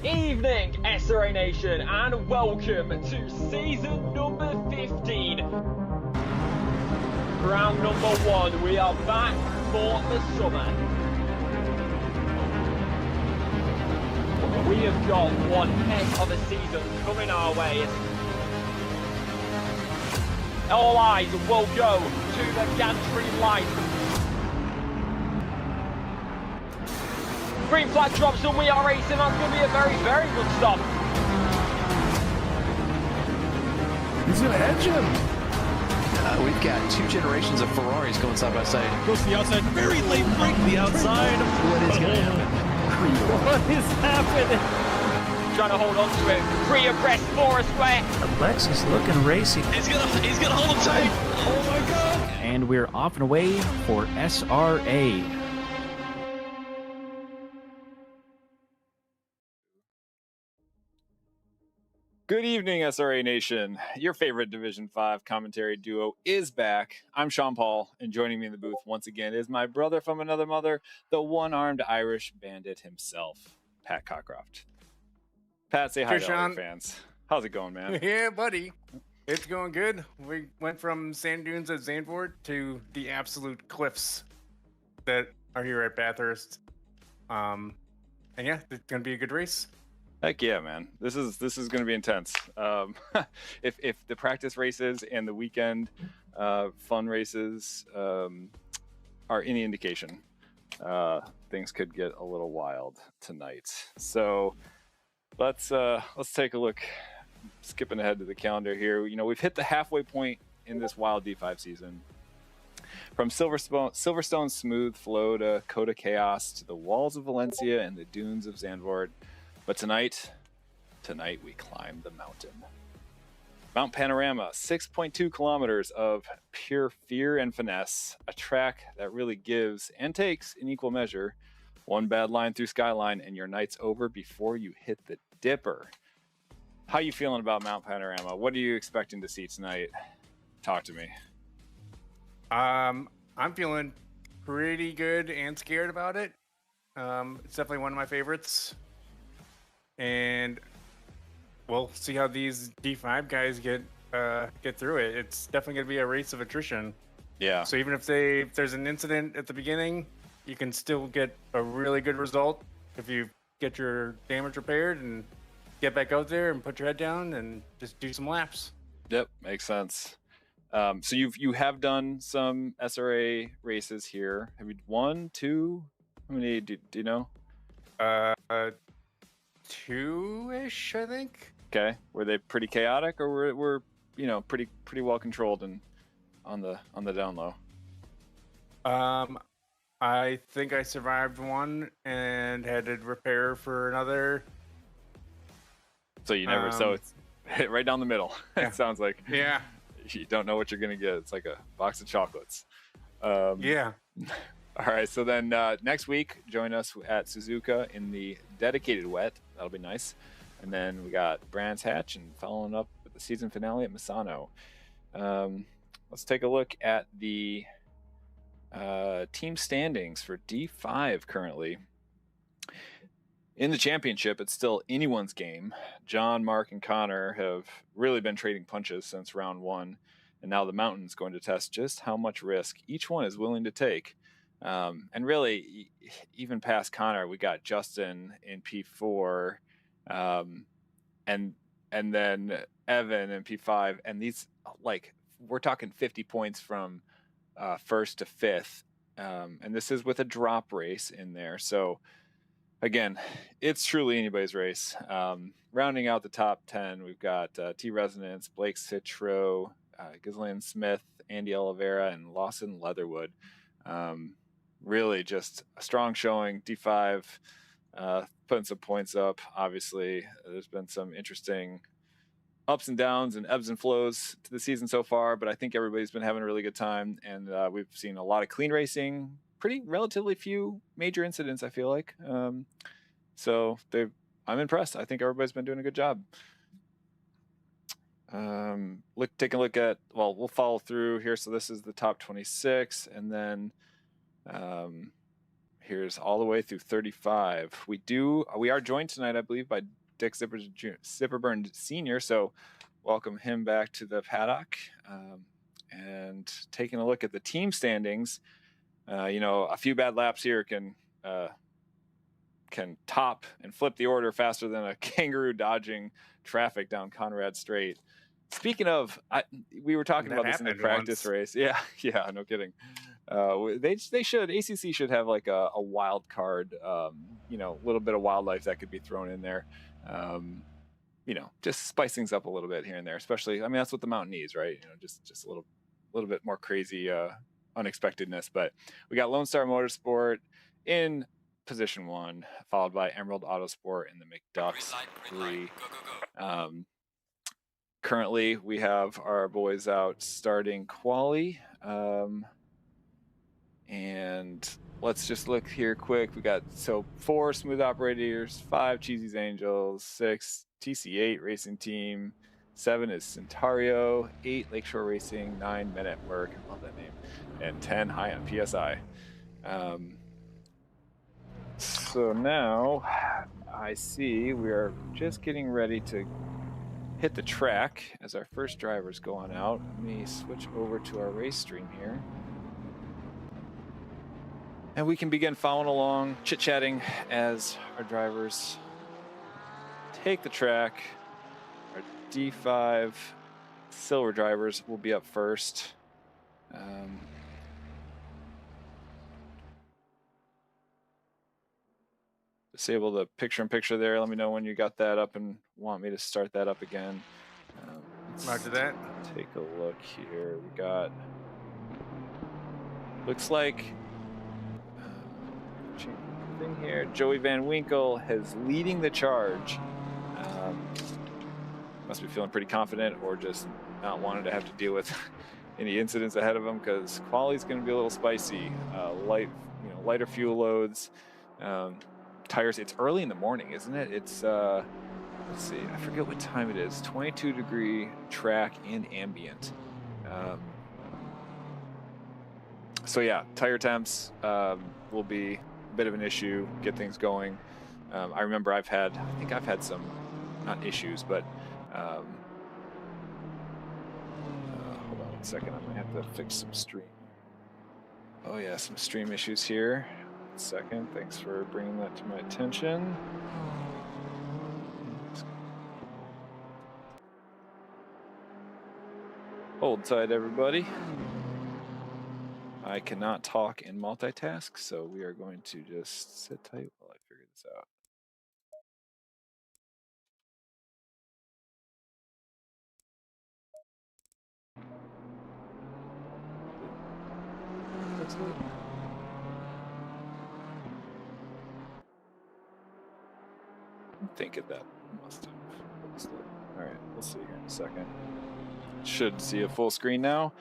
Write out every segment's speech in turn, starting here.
Evening, SRA Nation, and welcome to season number 15. Round number 1, we are back for the summer. We have got one heck of a season coming our way. All eyes will go to the GT3 line. Green flag drops and we are racing. That's going to be a very, very good stop. He's going to edge him. We've got two generations of Ferraris going side by side. Goes to the outside, very late break to the outside. What is going to happen? What is happening? Trying to hold on to it. Three abreast, four a square. Lex is looking racy. He's gonna hold him tight. Oh my God! And we're off and away for SRA. Good evening, SRA Nation. Your favorite Division 5 commentary duo is back. I'm Sean Paul, and joining me in the booth once again is my brother from another mother, the one-armed Irish bandit himself, Pat Cockcroft. Pat, say hi to all your fans. How's it going, man? Yeah, buddy. It's going good. We went from sand dunes at Zandvoort to the absolute cliffs that are here at Bathurst. And yeah, it's going to be a good race. Heck yeah, man. This is going to be intense. If the practice races and the weekend fun races are any indication, things could get a little wild tonight. So let's take a look. Skipping ahead to the calendar here, you know, we've hit the halfway point in this wild D5 season. From Silverstone's smooth flow to Coda Chaos to the walls of Valencia and the dunes of Zandvoort. But tonight we climb the mountain. Mount Panorama, 6.2 kilometers of pure fear and finesse, a track that really gives and takes in equal measure. One bad line through Skyline and your night's over before you hit the dipper. How you feeling about Mount Panorama? What are you expecting to see tonight? Talk to me. I'm feeling pretty good and scared about it. It's definitely one of my favorites. And we'll see how these D5 guys get through it. It's definitely going to be a race of attrition. Yeah. So even if there's an incident at the beginning, you can still get a really good result if you get your damage repaired and get back out there and put your head down and just do some laps. Yep, makes sense. So you have done some SRA races here. Have you won, two? How many do you know? 2-ish, I think. Okay. Were they pretty chaotic, or were you know pretty well controlled and on the down low? I think I survived one and had to repair for another. So you never. So it's hit right down the middle. Yeah. It sounds like. Yeah. You don't know what you're gonna get. It's like a box of chocolates. Yeah. All right. So then next week, join us at Suzuka in the dedicated wet. That'll be nice. And then we got Brands Hatch and following up with the season finale at Misano. Let's take a look at the team standings for D5 currently. In the championship, it's still anyone's game. John, Mark, and Connor have really been trading punches since round 1. And now the mountain's going to test just how much risk each one is willing to take. And really, even past Connor, we got Justin in P4, and then Evan in P5. And these, like, we're talking 50 points from first to fifth. And this is with a drop race in there. So, again, it's truly anybody's race. Rounding out the top 10, we've got T Resonance, Blake Citro, Ghislaine Smith, Andy Oliveira, and Lawson Leatherwood. Really just a strong showing. D5 putting some points up. Obviously, there's been some interesting ups and downs and ebbs and flows to the season so far, but I think everybody's been having a really good time, and we've seen a lot of clean racing, relatively few major incidents, I feel like. So I'm impressed. I think everybody's been doing a good job. Take a look at, well, we'll follow through here. So this is the top 26, and then Here's all the way through 35. We are joined tonight, I believe, by Dick Zipperburn Sr. So welcome him back to the paddock. And taking a look at the team standings, you know, a few bad laps here can top and flip the order faster than a kangaroo dodging traffic down Conrad Strait. Speaking of, we were talking about this in the practice race. Yeah, no kidding. ACC should have like a wild card, you know, a little bit of wildlife that could be thrown in there. You know, just spice things up a little bit here and there, especially, I mean, that's what the mountain needs, right? You know, just a little bit more crazy unexpectedness. But we got Lone Star Motorsport in position 1, followed by Emerald Autosport in the McDucks 3. Currently, we have our boys out starting quali. And let's just look here quick. We got 4 Smooth Operators, 5 Cheesy's Angels, 6 TC8 Racing Team, 7 is Centario, 8 Lakeshore Racing, 9 Men at Work, I love that name, and 10 High on PSI. So now I see we are just getting ready to hit the track as our first drivers go on out. Let me switch over to our race stream here. And we can begin following along, chit-chatting as our drivers take the track. Our D5 silver drivers will be up first. Disable the picture-in-picture there. Let me know when you got that up and want me to start that up again. Roger that. Take a look here. We got, looks like, thing here. Joey Van Winkle is leading the charge. Must be feeling pretty confident, or just not wanting to have to deal with any incidents ahead of him, because quality's going to be a little spicy. Lighter fuel loads. Tires. It's early in the morning, isn't it? It's let's see, I forget what time it is. 22-degree track and ambient. So yeah, tire temps will be a bit of an issue. Get things going. I remember I think I've had some, not issues, but hold on 1 second. I might have to fix some stream. Oh yeah, some stream issues here. 1 second. Thanks for bringing that to my attention. Hold tight, everybody. I cannot talk and multitask, so we are going to just sit tight while I figure this out. That's it. I think of that must have. All right, we'll see here in a second. Should see a full screen now.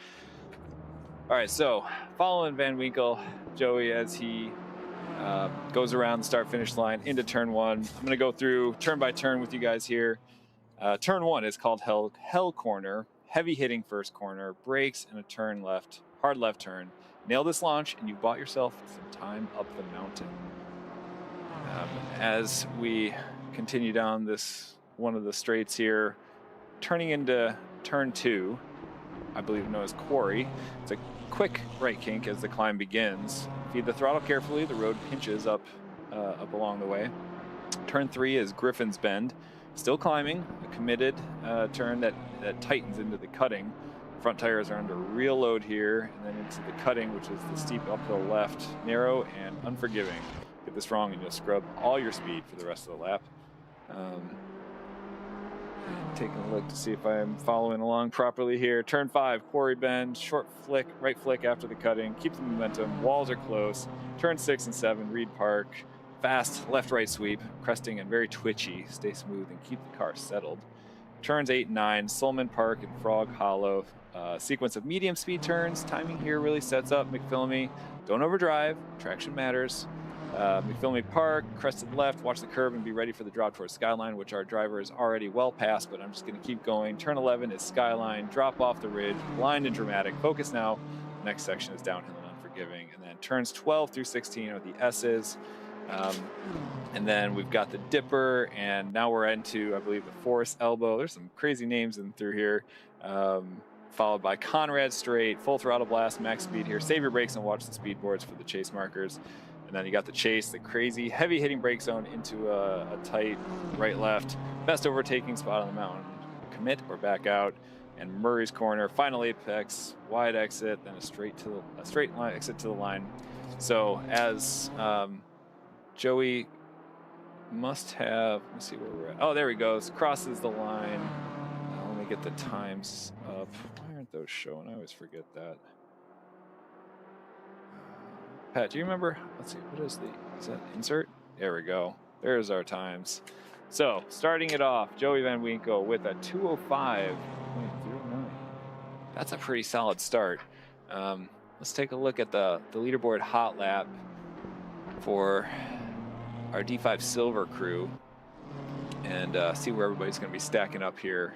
All right, so following Van Winkle, Joey, as he goes around the start-finish line into turn 1. I'm going to go through turn by turn with you guys here. Turn 1 is called Hell Corner. Heavy hitting first corner, brakes, and a turn left, hard left turn. Nail this launch, and you bought yourself some time up the mountain. As we continue down this one of the straights here, turning into turn 2, I believe known as Quarry. It's a quick right kink as the climb begins. Feed the throttle carefully. The road pinches up along the way. Turn 3 is Griffin's Bend. Still climbing, a committed turn that tightens into the cutting. Front tires are under real load here, and then into the cutting, which is the steep uphill left, narrow and unforgiving. Get this wrong and you'll scrub all your speed for the rest of the lap. Taking a look to see if I'm following along properly here. Turn 5, Quarry Bend, short flick, right flick after the cutting. Keep the momentum, walls are close. Turn 6 and 7, Reed Park. Fast left-right sweep, cresting and very twitchy. Stay smooth and keep the car settled. Turns 8 and 9, Solomon Park and Frog Hollow. Sequence of medium speed turns. Timing here really sets up McPhillamy. Don't overdrive, traction matters. McPhillamy Park, crested left, watch the curve and be ready for the drop towards Skyline, which our driver is already well past, but I'm just going to keep going. Turn 11 is Skyline, drop off the ridge, blind and dramatic. Focus now. Next section is downhill and forgiving. And then turns 12 through 16 are the S's. And then we've got the Dipper, and now we're into, I believe, the Forest Elbow. There's some crazy names in through here. Followed by Conrad Straight, Full Throttle Blast, max speed here. Save your brakes and watch the speed boards for the chase markers. And then you got the Chase, the crazy heavy hitting brake zone into a tight right-left. Best overtaking spot on the mountain. Commit or back out. And Murray's Corner, final apex, wide exit, then a straight line exit to the line. So as Joey must have, let's see where we're at. Oh, there he goes, crosses the line. Let me get the times up. Why aren't those showing? I always forget that. Pat, do you remember? Let's see, is that insert? There we go. There's our times. So starting it off, Joey Van Winkle with a 205.09. That's a pretty solid start. Let's take a look at the leaderboard hot lap for our D5 Silver crew and see where everybody's going to be stacking up here.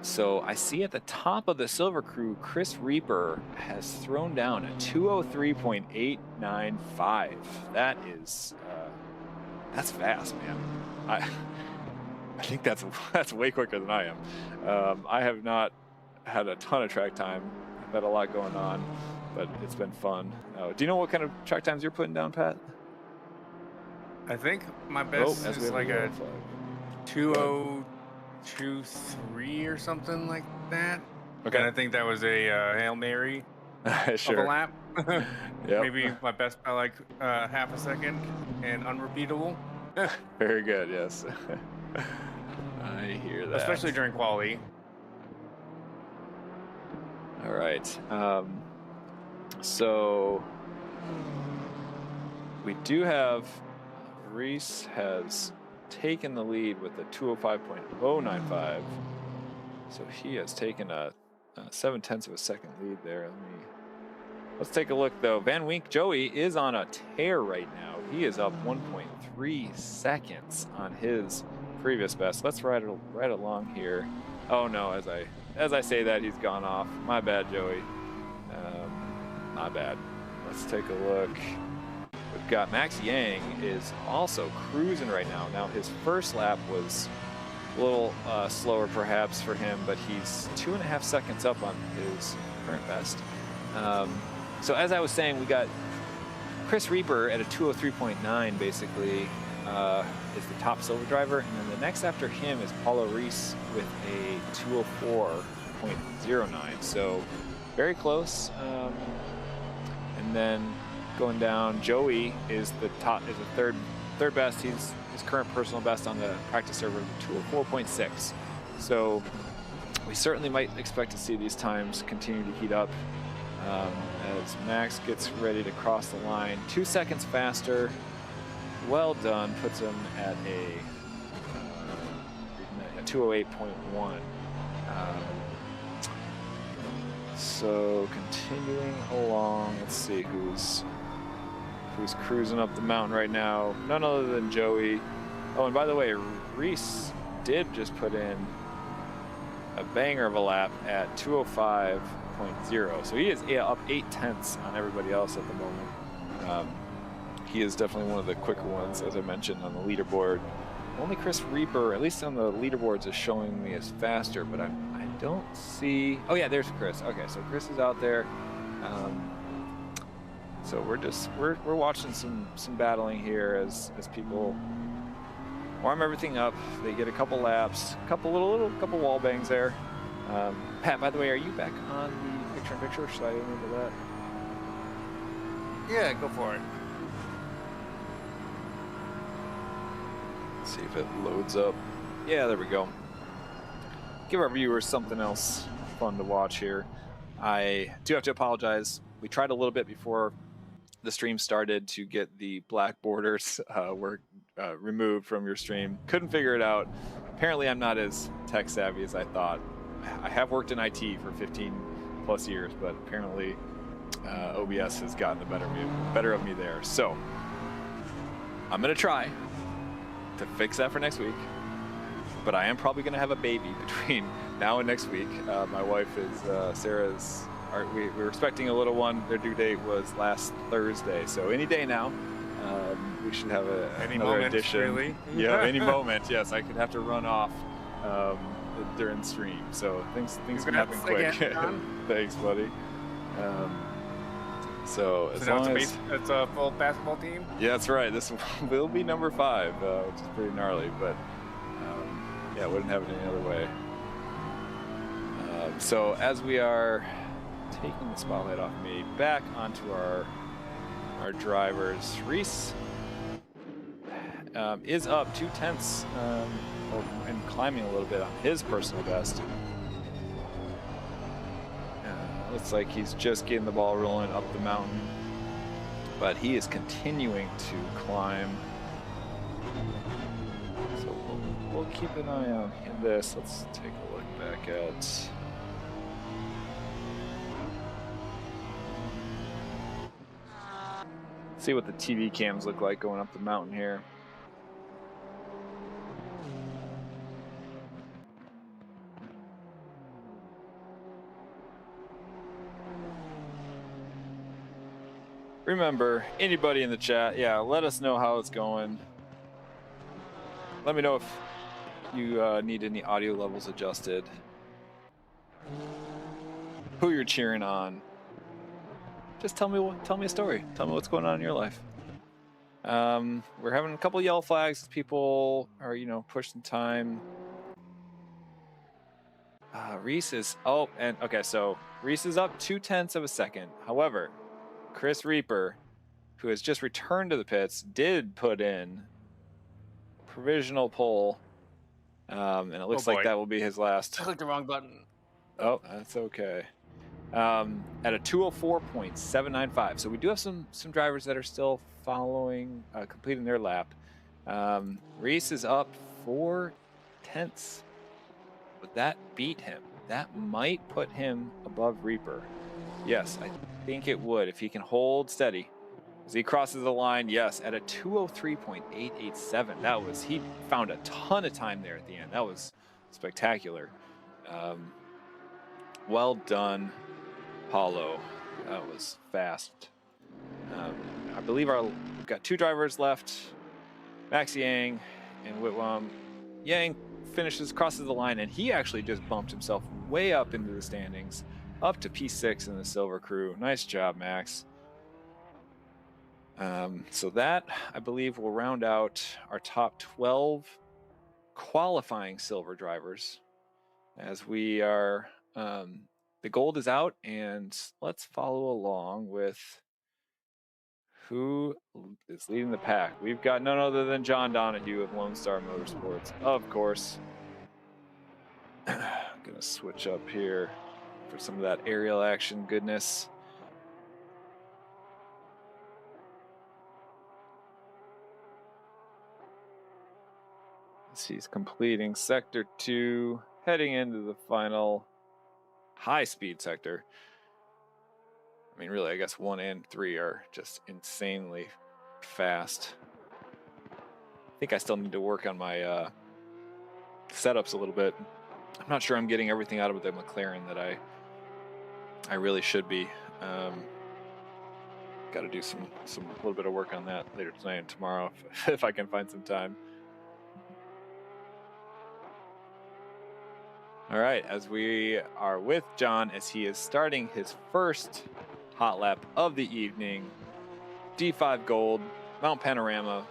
So I see at the top of the Silver crew, Chris Reaper has thrown down a 203.895. That is, that's fast, man. I think that's way quicker than I am. I have not had a ton of track time. I've had a lot going on, but it's been fun. Do you know what kind of track times you're putting down, Pat? I think my best is like a 2:02.3 or something like that. Okay. And I think that was a Hail Mary Sure. of a lap. Yep. Maybe my best by like half a second and unrepeatable. Very good, yes. I hear that. Especially during quali. All right. So we do have Reese has taken the lead with a 205.095. So he has taken a 7/10 of a second lead there. Let's take a look though. Van Wink Joey is on a tear right now. He is up 1.3 seconds on his previous best. Let's ride along here. Oh no, as I say that, he's gone off. My bad, Joey. My bad. Let's take a look. We've got Max Yang is also cruising right now. Now his first lap was a little slower perhaps for him, but he's 2.5 seconds up on his current best. So as I was saying, we got Chris Reaper at a 203.9 basically is the top silver driver, and then the next after him is Paulo Reese with a 204.09. So very close. And then going down, Joey is the third best. He's his current personal best on the practice server, 204.6. So we certainly might expect to see these times continue to heat up as Max gets ready to cross the line. 2 seconds faster. Well done. Puts him at a 208.1. So continuing along, let's see who's cruising up the mountain right now. None other than Joey. Oh, and by the way, Reese did just put in a banger of a lap at 205.0. So he is up 0.8 on everybody else at the moment. He is definitely one of the quicker ones, as I mentioned, on the leaderboard. Only Chris Reaper, at least on the leaderboards, is showing me as faster, but I don't see. Oh yeah, there's Chris. Okay, so Chris is out there. So we're watching some battling here as people warm everything up. They get a couple laps, couple wall bangs there. Pat, by the way, are you back on the picture-in-picture? Should I enable that? Yeah, go for it. See if it loads up. Yeah, there we go. Give our viewers something else fun to watch here. I do have to apologize. We tried a little bit before the stream started to get the black borders removed from your stream. Couldn't figure it out. Apparently I'm not as tech savvy as I thought. I have worked in IT for 15 plus years, but apparently OBS has gotten the better of me there. So I'm gonna try to fix that for next week, but I am probably gonna have a baby between now and next week. My wife is we were expecting a little one. Their due date was last Thursday, so any day now. We should have Any another moment, edition. really? Yeah, any moment. Yes, I could have to run off during stream, so things can happen quick. Thanks, buddy. So as now long as it's a full basketball team. yeah, that's right. This will be number 5, which is pretty gnarly, but yeah, wouldn't have it any other way. So as we are taking the spotlight off me, back onto our drivers, Reese is up 2/10 and climbing a little bit on his personal best. Looks like he's just getting the ball rolling up the mountain, but he is continuing to climb. So we'll keep an eye on this. Let's take a look back at. See what the TV cams look like going up the mountain here. Remember, anybody in the chat, yeah, let us know how it's going. Let me know if you need any audio levels adjusted. Who you're cheering on. Just tell me a story. Tell me what's going on in your life. We're having a couple yellow flags. People are, pushing time. Reese is so Reese is up 0.2 of a second. However, Chris Reaper, who has just returned to the pits, did put in provisional pole, and it looks like that will be his last. I clicked the wrong button. Oh, that's okay. At a 204.795. So we do have some drivers that are still following, completing their lap. Reese is up 0.4. Would that beat him? That might put him above Reaper. Yes, I think it would if he can hold steady. As he crosses the line, yes, at a 203.887. He found a ton of time there at the end. That was spectacular. Well done, Paulo. That was fast. I believe we've got 2 drivers left, Max Yang and Whitwam. Yang crosses the line, and he actually just bumped himself way up into the standings, up to P6 in the Silver Crew. Nice job, Max. So that, I believe, will round out our top 12 qualifying silver drivers, as we are, the gold is out, and let's follow along with who is leading the pack. We've got none other than John Donahue of Lone Star Motorsports, of course. I'm gonna switch up here for some of that aerial action goodness. He's completing sector 2, heading into the final high-speed sector. I mean, really, I guess 1 and 3 are just insanely fast. I think I still need to work on my setups a little bit. I'm not sure I'm getting everything out of the McLaren that I really should be. Got to do some little bit of work on that later tonight and tomorrow if I can find some time. All right, as we are with John as he is starting his first hot lap of the evening, D5 Gold, Mount Panorama.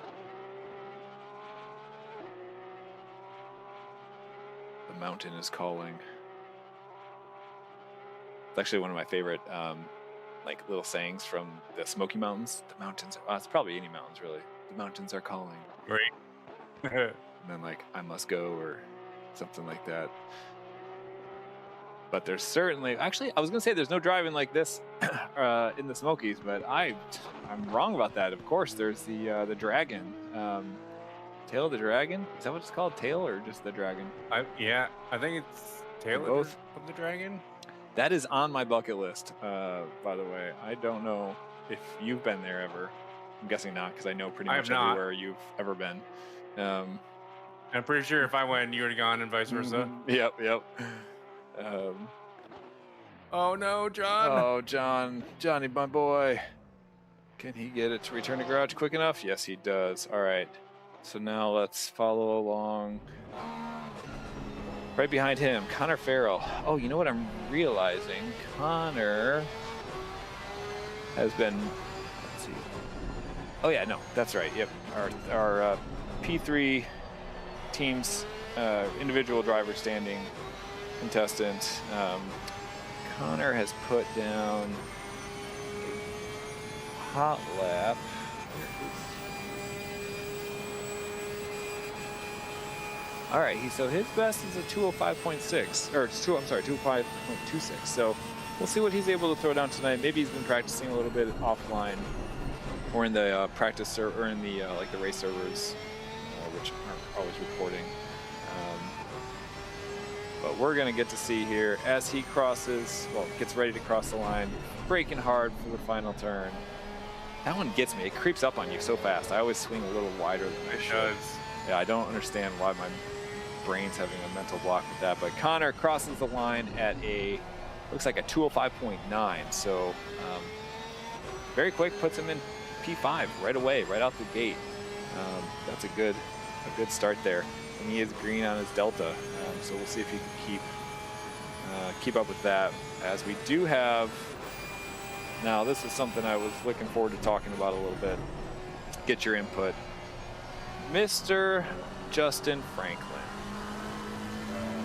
The mountain is calling. It's actually one of my favorite like little sayings from the Smoky Mountains. The mountains, it's probably any mountains really. The mountains are calling. Right. And then like, I must go, or something like that. But there's certainly, actually, I was gonna say there's no driving like this in the Smokies, but I'm wrong about that. Of course, there's the dragon, Tail of the Dragon. Is that what it's called, Tail, or just the Dragon? I think it's Tail Both of the Dragon. That is on my bucket list, by the way. I don't know if you've been there ever. I'm guessing not, because I know pretty much everywhere you've ever been. I'm pretty sure if I went, you would have gone, and vice versa. Yep. Oh no, John. Oh, Johnny, my boy. Can he get it to return to garage quick enough? Yes, he does. All right. So now let's follow along. Right behind him, Connor Farrell. Oh, you know what I'm realizing? Connor has been, let's see. Oh yeah, no, that's right. Yep, our P3 team's individual driver standing contestant. Connor has put down a hot lap. All right, so his best is a 205.6, or I'm sorry, 205.26. So we'll see what he's able to throw down tonight. Maybe he's been practicing a little bit offline, or in the practice server, or in the like the race servers, which are always reporting. But we're gonna get to see here as he crosses, well, gets ready to cross the line, braking hard for the final turn. That one gets me. It creeps up on you so fast. I always swing a little wider than I should. Yeah, I don't understand why my brain's having a mental block with that. But Connor crosses the line at looks like a 205.9. So very quick, puts him in P5 right away, right out the gate. That's a good start there. And he is green on his Delta. So we'll see if he can keep up with that. As we do have, now this is something I was looking forward to talking about a little bit. Get your input. Mr. Justin Franklin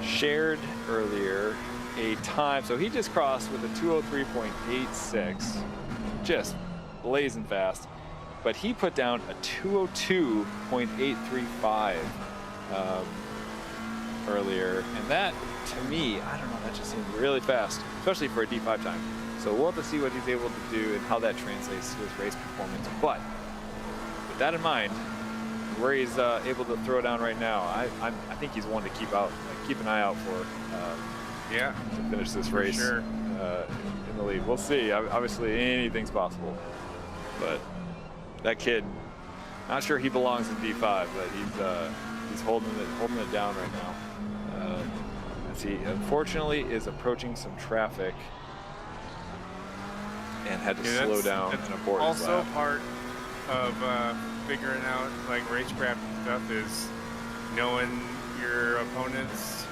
shared earlier a time, so he just crossed with a 203.86, just blazing fast, but he put down a 202.835 earlier, and that, to me, I don't know, that just seemed really fast, especially for a D5 time. So we'll have to see what he's able to do and how that translates to his race performance. But with that in mind, where he's able to throw down right now, I think he's one to keep an eye out for. Yeah, to finish this race sure. In the lead. We'll see. Obviously, anything's possible. But that kid, not sure he belongs in D5, but he's holding it down right now. As he unfortunately is approaching some traffic and had to slow down and abort his also lap. Part of figuring out like racecraft stuff is knowing your opponents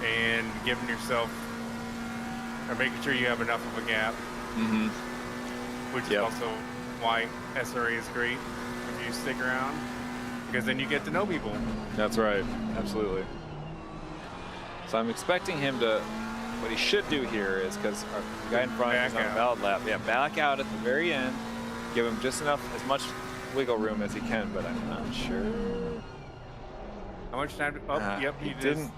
and giving yourself, or making sure you have enough of a gap. Mm-hmm. Which is also why SRA is great if you stick around, because then you get to know people. That's right, absolutely. So I'm expecting him to, what he should do here is, because our guy in front is on a valid lap, back out at the very end, give him just enough, as much wiggle room as he can, but I'm not sure. How much time? He didn't.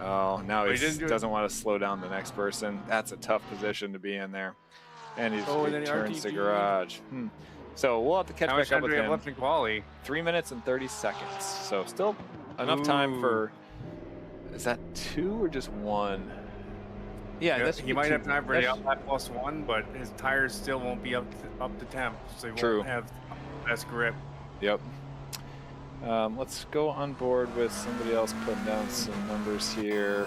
Oh, now he doesn't want to slow down the next person. That's a tough position to be in there. And he returns to garage. So we'll have to catch back up with him. Left in quali? 3 minutes and 30 seconds. So still enough time for, is that 2 or just 1? Yeah, he might have time for the outlap +1, but his tires still won't be up to temp, so he won't have the best grip. Yep. Let's go on board with somebody else putting down some numbers here.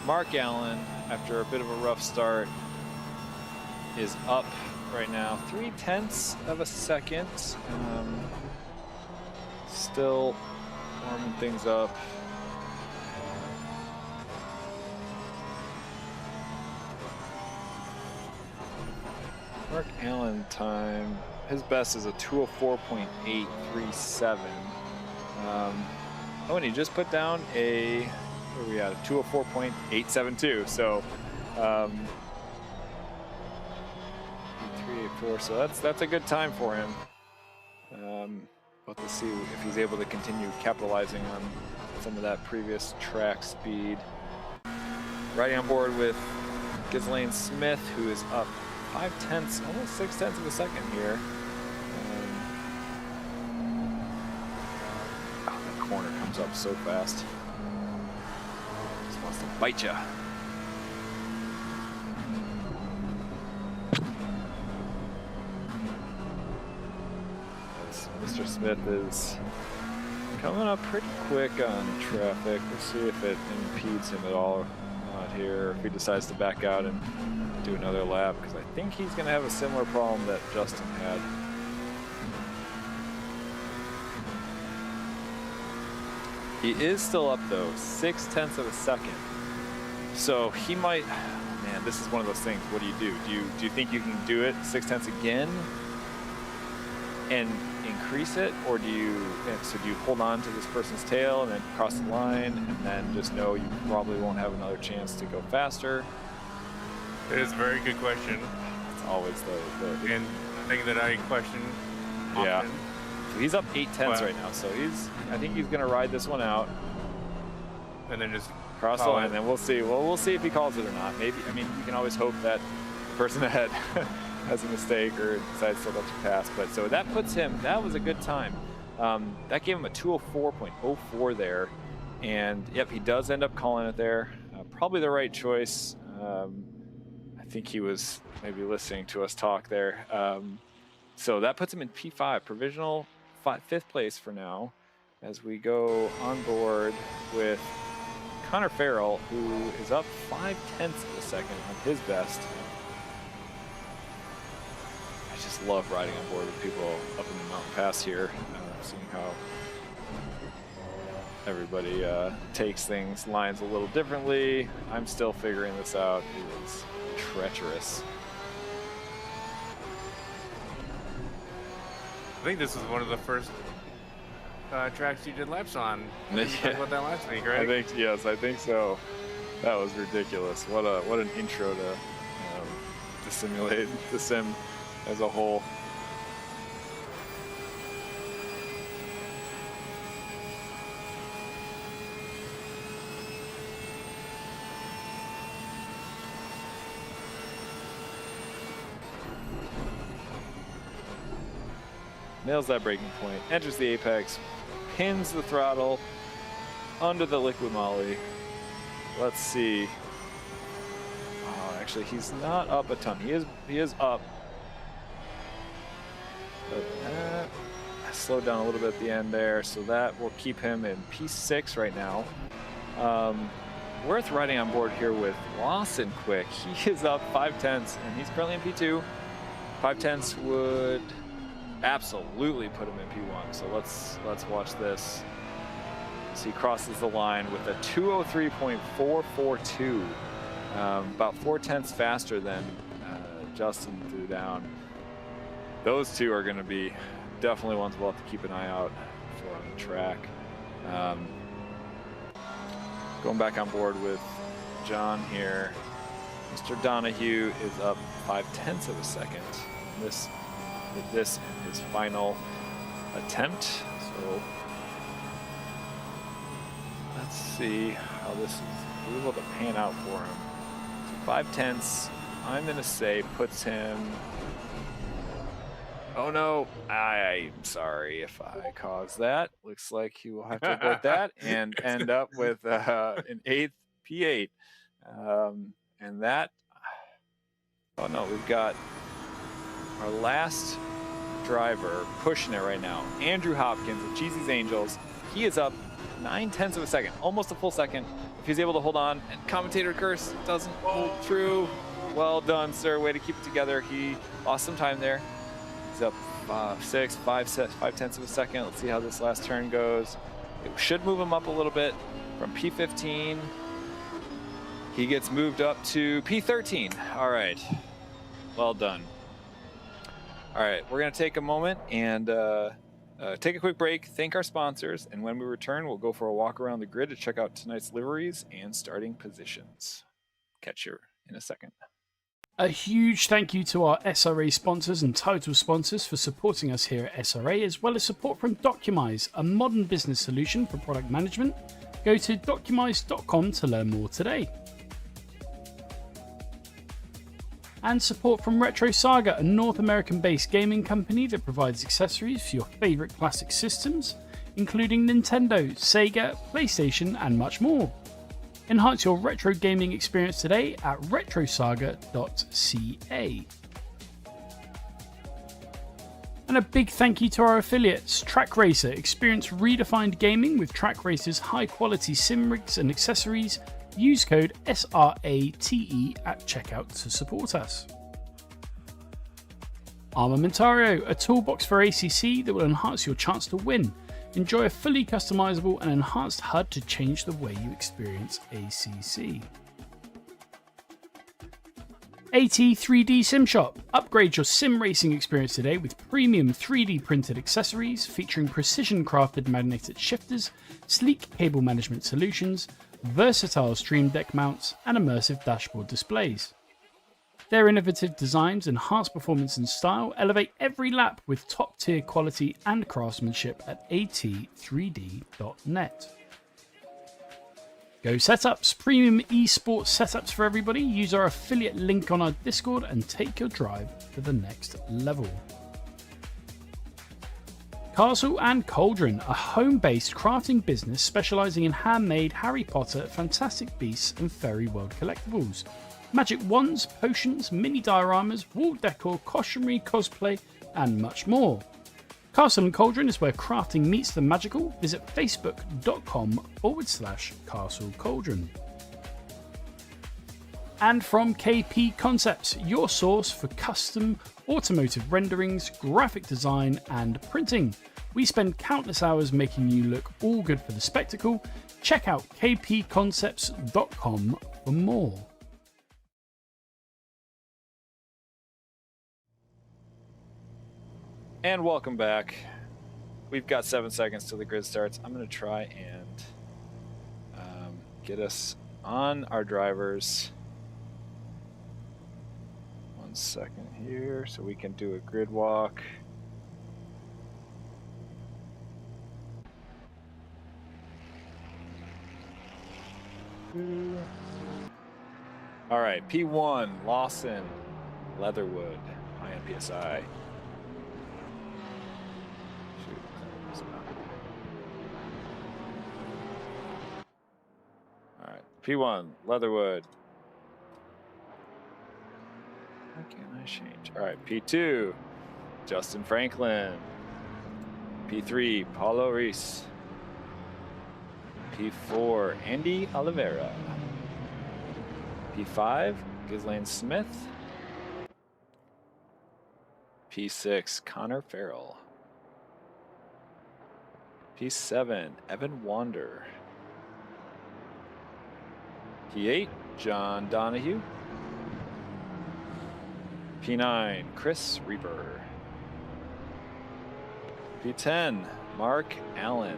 Mark Allen, after a bit of a rough start, is up right now 0.3 of a second. Still warming things up. Mark Allen time, his best is a 204.837. Oh, and he just put down a, where are we at? A 204.872. So, 384. So that's a good time for him. We'll have to see if he's able to continue capitalizing on some of that previous track speed. Riding on board with Ghislaine Smith, who is up 0.5, almost 0.6 of a second here. That corner comes up so fast. Just wants to bite you. Mr. Smith is coming up pretty quick on traffic. We'll see if it impedes him at all. here, if he decides to back out and do another lap, because I think he's going to have a similar problem that Justin had. He is still up though, 0.6 of a second. So he might, man, this is one of those things. What do? Do you think you can do it 0.6 again and increase it, or do you hold on to this person's tail and then cross the line and then just know you probably won't have another chance to go faster? It is a very good question. It's always the And thing that I question often. Yeah. So he's up 0.8 right now, so I think he's gonna ride this one out And then just cross the line, and then we'll see. Well, we'll see if he calls it or not. Maybe. I mean, you can always hope that the person ahead has a mistake or decides to let you pass. But so that puts him. That was a good time. That gave him a 2:04.04 there, and yep, he does end up calling it there. Probably the right choice. I think he was maybe listening to us talk there. So that puts him in P5, provisional 5th place for now, as we go on board with Connor Farrell, who is up 0.5 of a second on his best. I just love riding on board with people up in the mountain pass here, seeing how everybody takes things, lines a little differently. I'm still figuring this out. It is treacherous. I think this is one of the first tracks you did laps on. Yeah. We talked about that last week, right? I think so. That was ridiculous. What an intro to simulate the sim as a whole. Nails that braking point, enters the apex, pins the throttle under the liquid molly. Let's see. Oh, actually, he's not up a ton. He is up. But I slowed down a little bit at the end there, so that will keep him in P6 right now. Worth riding on board here with Lawson Quick. He is up 0.5, and he's currently in P2. 0.5 would absolutely put him in P1. So let's watch this. So he crosses the line with a 2:03.442, about 0.4 faster than Justin threw down. Those two are going to be definitely ones we'll have to keep an eye out for on the track. Going back on board with John here. Mr. Donahue is up 0.5 of a second. This is his final attempt. So let's see how this is able to pan out for him. So 0.5, I'm gonna say, puts him. Oh no, I'm sorry if I caused that. Looks like he will have to abort that and end up with an 8th P8. And that, oh no, we've got our last driver pushing it right now. Andrew Hopkins of Cheesy's Angels. He is up 0.9 of a second, almost a full second. If he's able to hold on, and commentator curse doesn't hold true. Well done, sir. Way to keep it together. He lost some time there. He's up 0.5 of a second. Let's see how this last turn goes. It should move him up a little bit from P15. He gets moved up to P13. All right. Well done. All right, we're going to take a moment and take a quick break, thank our sponsors, and when we return, we'll go for a walk around the grid to check out tonight's liveries and starting positions. Catch you in a second. A huge thank you to our SRA sponsors and title sponsors for supporting us here at SRA, as well as support from Documise, a modern business solution for product management. Go to documise.com to learn more today. And support from Retro Saga, a North American-based gaming company that provides accessories for your favourite classic systems, including Nintendo, Sega, PlayStation, and much more. Enhance your retro gaming experience today at retrosaga.ca. And a big thank you to our affiliates, Track Racer. Experience redefined gaming with Track Racer's high-quality sim rigs and accessories, Use code SRATE at checkout to support us. Armamentario, a toolbox for ACC that will enhance your chance to win. Enjoy a fully customizable and enhanced HUD to change the way you experience ACC. AT3D Sim Shop. Upgrade your sim racing experience today with premium 3D printed accessories featuring precision crafted magnetic shifters, sleek cable management solutions, versatile stream deck mounts, and immersive dashboard displays. Their innovative designs enhance performance and style, elevate every lap with top tier quality and craftsmanship at at3d.net. Go Setups, premium esports setups for everybody. Use our affiliate link on our Discord and take your drive to the next level. Castle and Cauldron, a home-based crafting business specializing in handmade Harry Potter, Fantastic Beasts and Fairy World collectibles. Magic wands, potions, mini dioramas, wall decor, costumery, cosplay and much more. Castle and Cauldron is where crafting meets the magical. Visit facebook.com/Castle Cauldron. And from KP Concepts, your source for custom automotive renderings, graphic design, and printing. We spend countless hours making you look all good for the spectacle. Check out kpconcepts.com for more. And welcome back. We've got 7 seconds till the grid starts. I'm going to try and get us on our drivers. 1 second here so we can do a grid walk. All right, P1, Lawson, Leatherwood, PM PST. Alright, P1, Leatherwood. How can I change? Alright, P2, Justin Franklin. P3, Paulo Reese. P4, Andy Oliveira. P5, Ghislaine Smith. P6, Connor Farrell. P7, Evan Wander. P8, John Donahue. P9, Chris Reaper. P10, Mark Allen.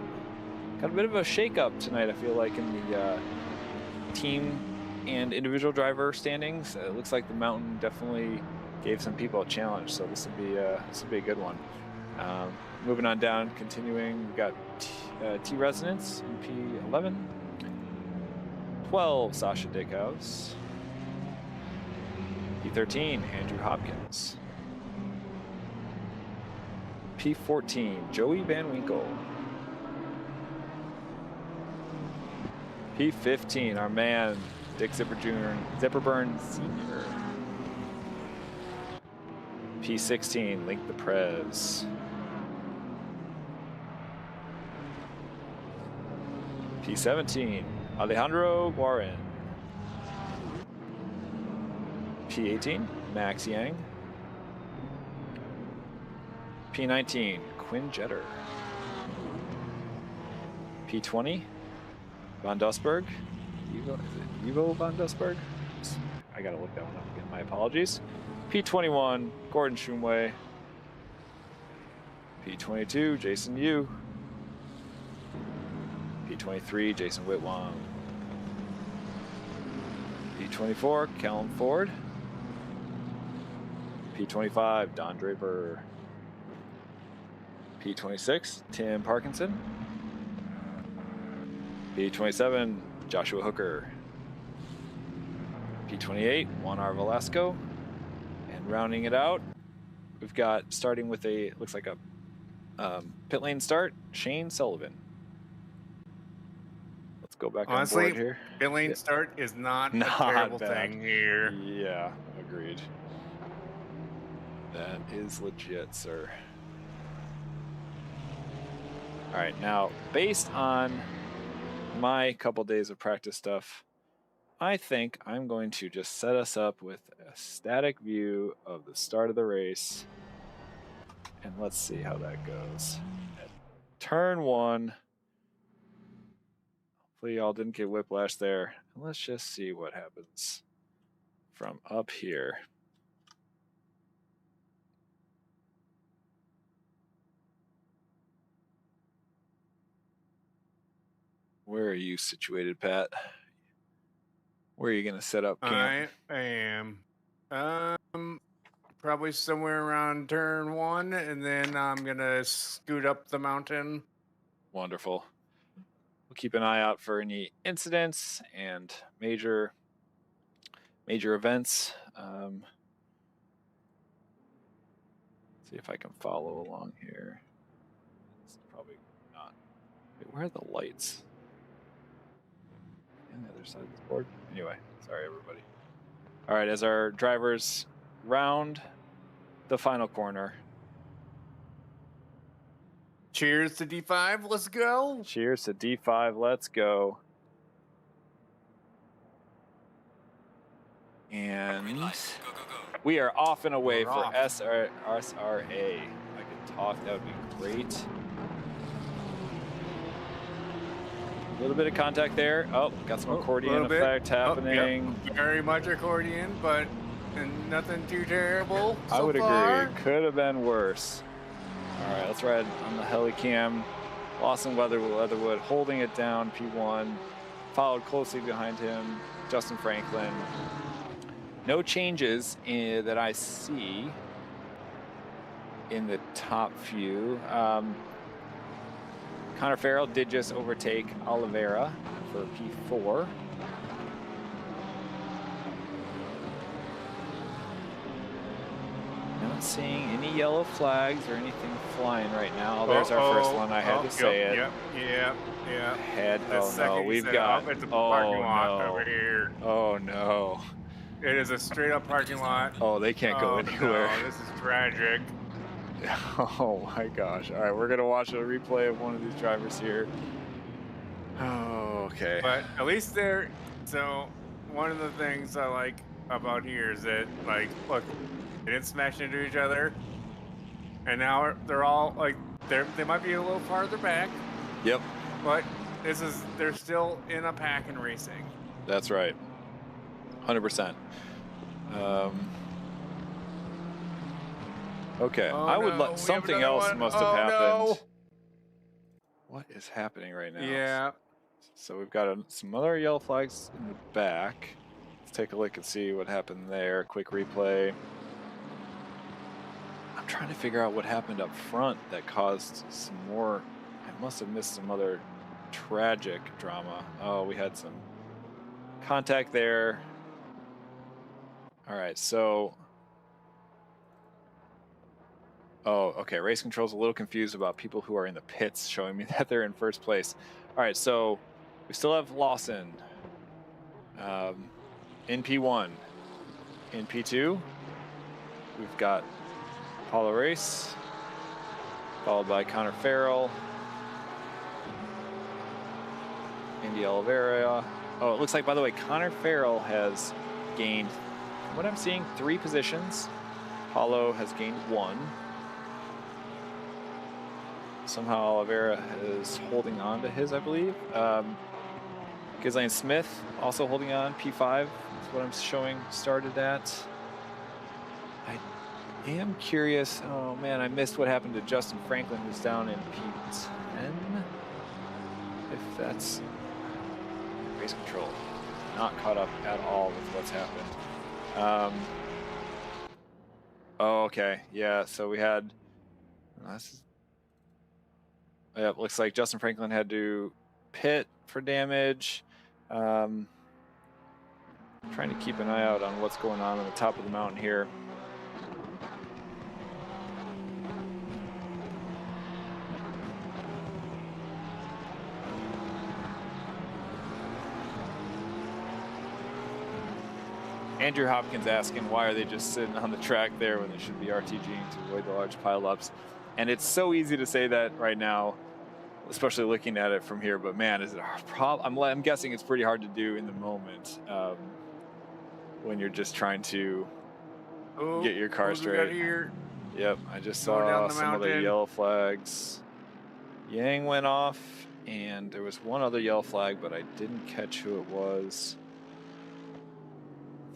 Got a bit of a shake-up tonight, I feel like, in the team and individual driver standings. It looks like the Mountain definitely gave some people a challenge, so this will be a good one. Moving on down, continuing, we've got T-Resonance in P11. 12, Sasha Dickhouse. P13, Andrew Hopkins. P14, Joey Van Winkle. P15, our man, Dick Zipperburn Sr. P16, Link the Prez. P17, Alejandro Guarin. P18, Max Yang. P19, Quinn Jetter. P20, Von Dusberg. Is it Evo Von Dusberg? I gotta look that one up again, my apologies. P21, Gordon Shumway. P22, Jason Yu. P23, Jason Whitwong. P24, Callum Ford. P25, Don Draper. P26, Tim Parkinson. P27, Joshua Hooker. P28, Juan R. Velasco. And rounding it out, we've got, starting with a, looks like a pit lane start, Shane Sullivan. Let's go back on board here. Pit lane start is not a terrible bad thing here. Yeah, agreed. That is legit, sir. All right, now based on my couple days of practice stuff, I think I'm going to just set us up with a static view of the start of the race. And let's see how that goes. At turn 1. Hopefully y'all didn't get whiplash there. And let's just see what happens from up here. Where are you situated, Pat? Where are you going to set up camp? I am probably somewhere around turn 1, and then I'm gonna scoot up the mountain. Wonderful. We'll keep an eye out for any incidents and major events. See if I can follow along here. It's probably not. Wait, where are the lights? On the other side of this board. Anyway, sorry everybody. All right, as our drivers round the final corner. Cheers to D5. Let's go. Cheers to D5. Let's go. And we are off and away We're for off. SRA. If I could talk, that would be great. A little bit of contact there. Oh, got some accordion effect happening. Yep. Very much accordion, but nothing too terrible. I would far. agree. Could have been worse. All right, let's ride on the helicam. Lawson Leatherwood holding it down, P1. Followed closely behind him, Justin Franklin. No changes that I see in the top few. Connor Farrell did just overtake Oliveira for P4. Not seeing any yellow flags or anything flying right now. There's our first one. I had to say it. Yep. Oh no, we've got. It's a parking lot no. over here. Oh no. It is a straight up parking lot. Oh, they can't go anywhere. No, this is tragic. Oh my gosh. All right, we're going to watch a replay of one of these drivers here. Oh, okay. But at least they're, so one of the things I like about here is that, like, look, they didn't smash into each other. And now they're all, like, they might be a little farther back. Yep. But they're still in a pack and racing. That's right. 100%. Okay, I would let something else must have happened. No. What is happening right now? Yeah. So we've got some other yellow flags in the back. Let's take a look and see what happened there. Quick replay. I'm trying to figure out what happened up front that caused some more. I must have missed some other tragic drama. Oh, we had some contact there. All right, so. Oh, okay. Race control's a little confused about people who are in the pits, showing me that they're in first place. All right, so we still have Lawson in P1. In P2, we've got Paulo Race, followed by Connor Farrell, Indy Oliveira. Oh, it looks like, by the way, Connor Farrell has gained, from what I'm seeing, 3 positions. Paulo has gained 1. Somehow Oliveira is holding on to his, I believe. Ghislaine Smith also holding on, P5 is what I'm showing started at. I am curious, oh man, I missed what happened to Justin Franklin, who's down in P10. If that's race control, not caught up at all with what's happened. Oh, okay, yeah, so we had, yeah, it looks like Justin Franklin had to pit for damage. Trying to keep an eye out on what's going on the top of the mountain here. Andrew Hopkins asking, why are they just sitting on the track there when they should be RTGing to avoid the large pileups? And it's so easy to say that right now especially looking at it from here. But man, is it a problem? I'm guessing it's pretty hard to do in the moment when you're just trying to get your car straight. Here? Yep, I just Going saw down the some of the mountain. yellow flags. Yang went off, and there was one other yellow flag, but I didn't catch who it was.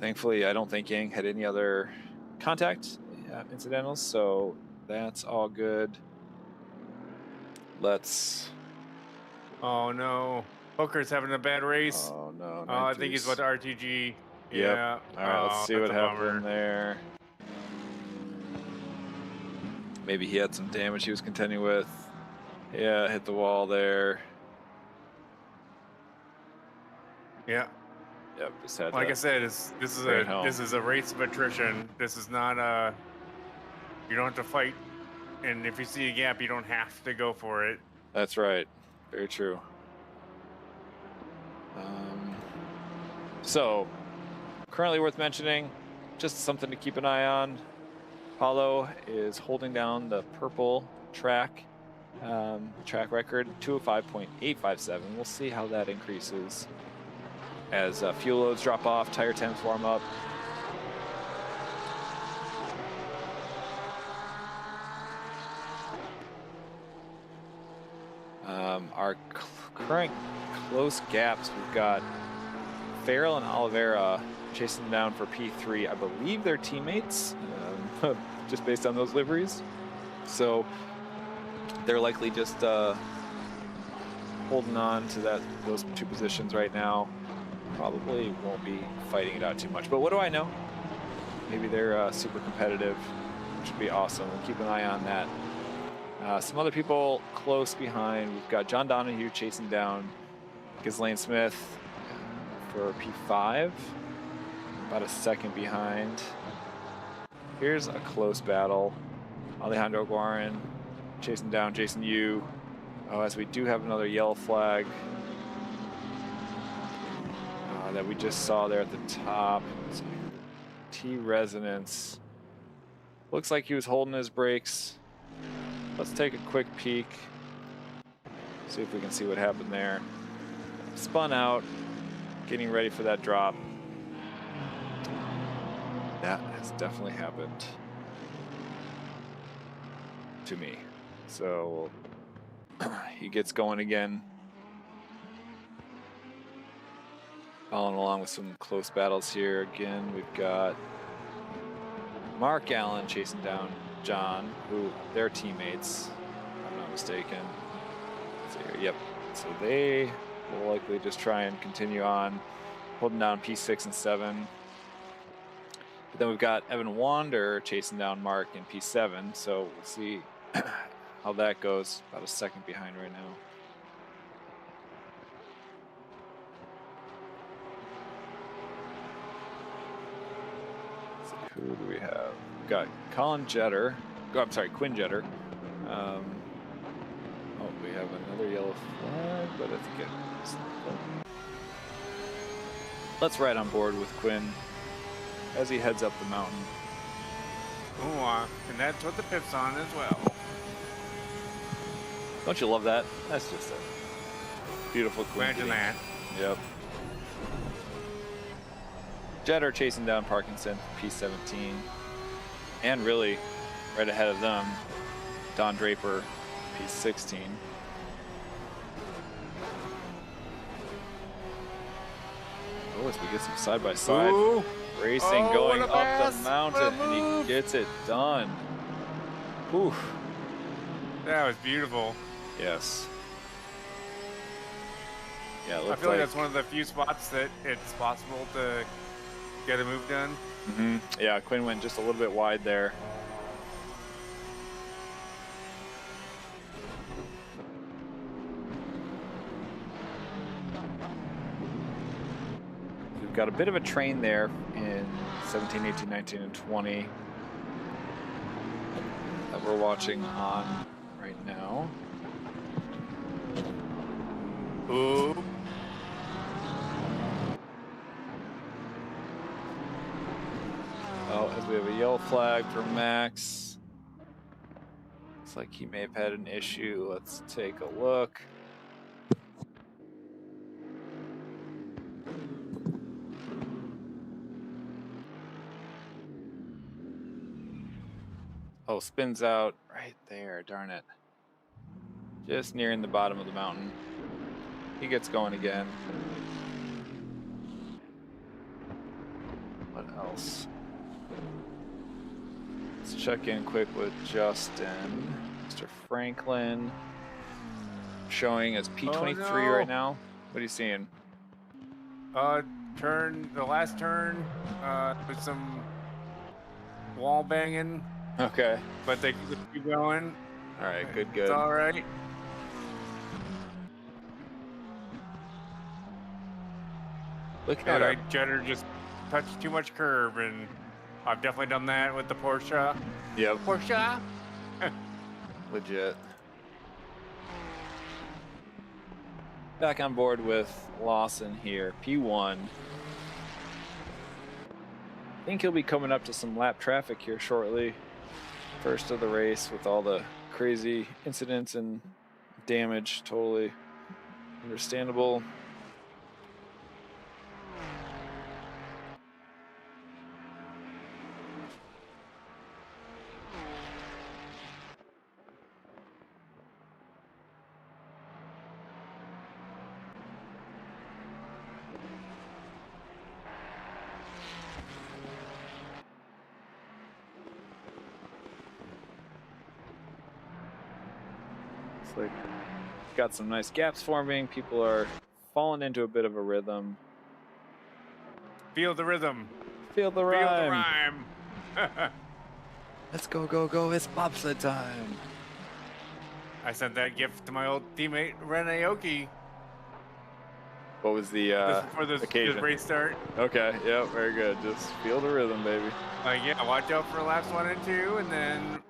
Thankfully, I don't think Yang had any other contact incidentals, so that's all good. Let's... Oh no, Hooker's having a bad race. Oh no, Oh, I think he's about to RTG. Yeah. All right, let's see what that's a happened bummer. there. Maybe he had some damage he was contending with. Yeah, hit the wall there. Yeah. Yep, just had Like to I said, this is a race of attrition. This is not a. You don't have to fight, and if you see a gap, you don't have to go for it. That's right. Very true. So, currently worth mentioning, just something to keep an eye on. Paulo is holding down the purple track record, 205.857. We'll see how that increases as fuel loads drop off, tire temps warm up. Our current close gaps, we've got Farrell and Oliveira chasing them down for P3. I believe they're teammates, just based on those liveries. So they're likely just holding on to those two positions right now. Probably won't be fighting it out too much. But what do I know? Maybe they're super competitive, which would be awesome. We'll keep an eye on that. Some other people close behind. We've got John Donahue chasing down Ghislaine Smith for P5, about a second behind. Here's a close battle. Alejandro Guarin chasing down Jason Yu. Oh, as we do have another yellow flag that we just saw there at the top. T Resonance. Looks like he was holding his brakes. Let's take a quick peek. See if we can see what happened there. Spun out, getting ready for that drop. That has definitely happened to me. So he gets going again. Following along with some close battles here. Again, we've got Mark Allen chasing down John, who they're teammates, if I'm not mistaken. Let's see here. Yep. So they will likely just try and continue on holding down P6 and 7. But then we've got Evan Wander chasing down Mark in P7. So we'll see how that goes. About a second behind right now. Let's see, who do we have? We've got Colin Jetter. Oh, I'm sorry, Quinn Jetter. Oh, we have another yellow flag, but I think it's... Let's ride on board with Quinn as he heads up the mountain. Oh, and that's what the pip's on as well. Don't you love that? That's just a beautiful Quinn. Imagine that. Yep. Jetter chasing down Parkinson, P17. And really, right ahead of them, Don Draper, P16. Oh, as we get some side-by-side racing going up the mountain, and he gets it done. Whew. That was beautiful. Yes. Yeah, it I looks feel like that's one of the few spots that it's possible to get a move done. Mm-hmm. Yeah, Quinn went just a little bit wide there. We've got a bit of a train there in 17, 18, 19, and 20 that we're watching on right now. Ooh. Oh, as we have a yellow flag for Max. Looks like he may have had an issue. Let's take a look. Oh, spins out right there. Darn it. Just nearing the bottom of the mountain. He gets going again. What else? Let's check in quick with Justin. Mr. Franklin. Showing as P23 right now. What are you seeing? The last turn, with some wall banging, Okay. but they keep going. All right, good. It's all right. Look at it. Jetter just touched too much curve, and I've definitely done that with the Porsche. Yep. Porsche. Legit. Back on board with Lawson here, P1. I think he'll be coming up to some lap traffic here shortly. First of the race with all the crazy incidents and damage, totally understandable. Like, got some nice gaps forming. People are falling into a bit of a rhythm. Feel the rhythm. Feel the rhyme. Feel the rhyme. Let's go. It's bobsled time. I sent that gift to my old teammate Rene Oki What was the for this occasion? race start. Okay, yep, very good. Just feel the rhythm, baby. Yeah, watch out for laps 1 and 2, and then,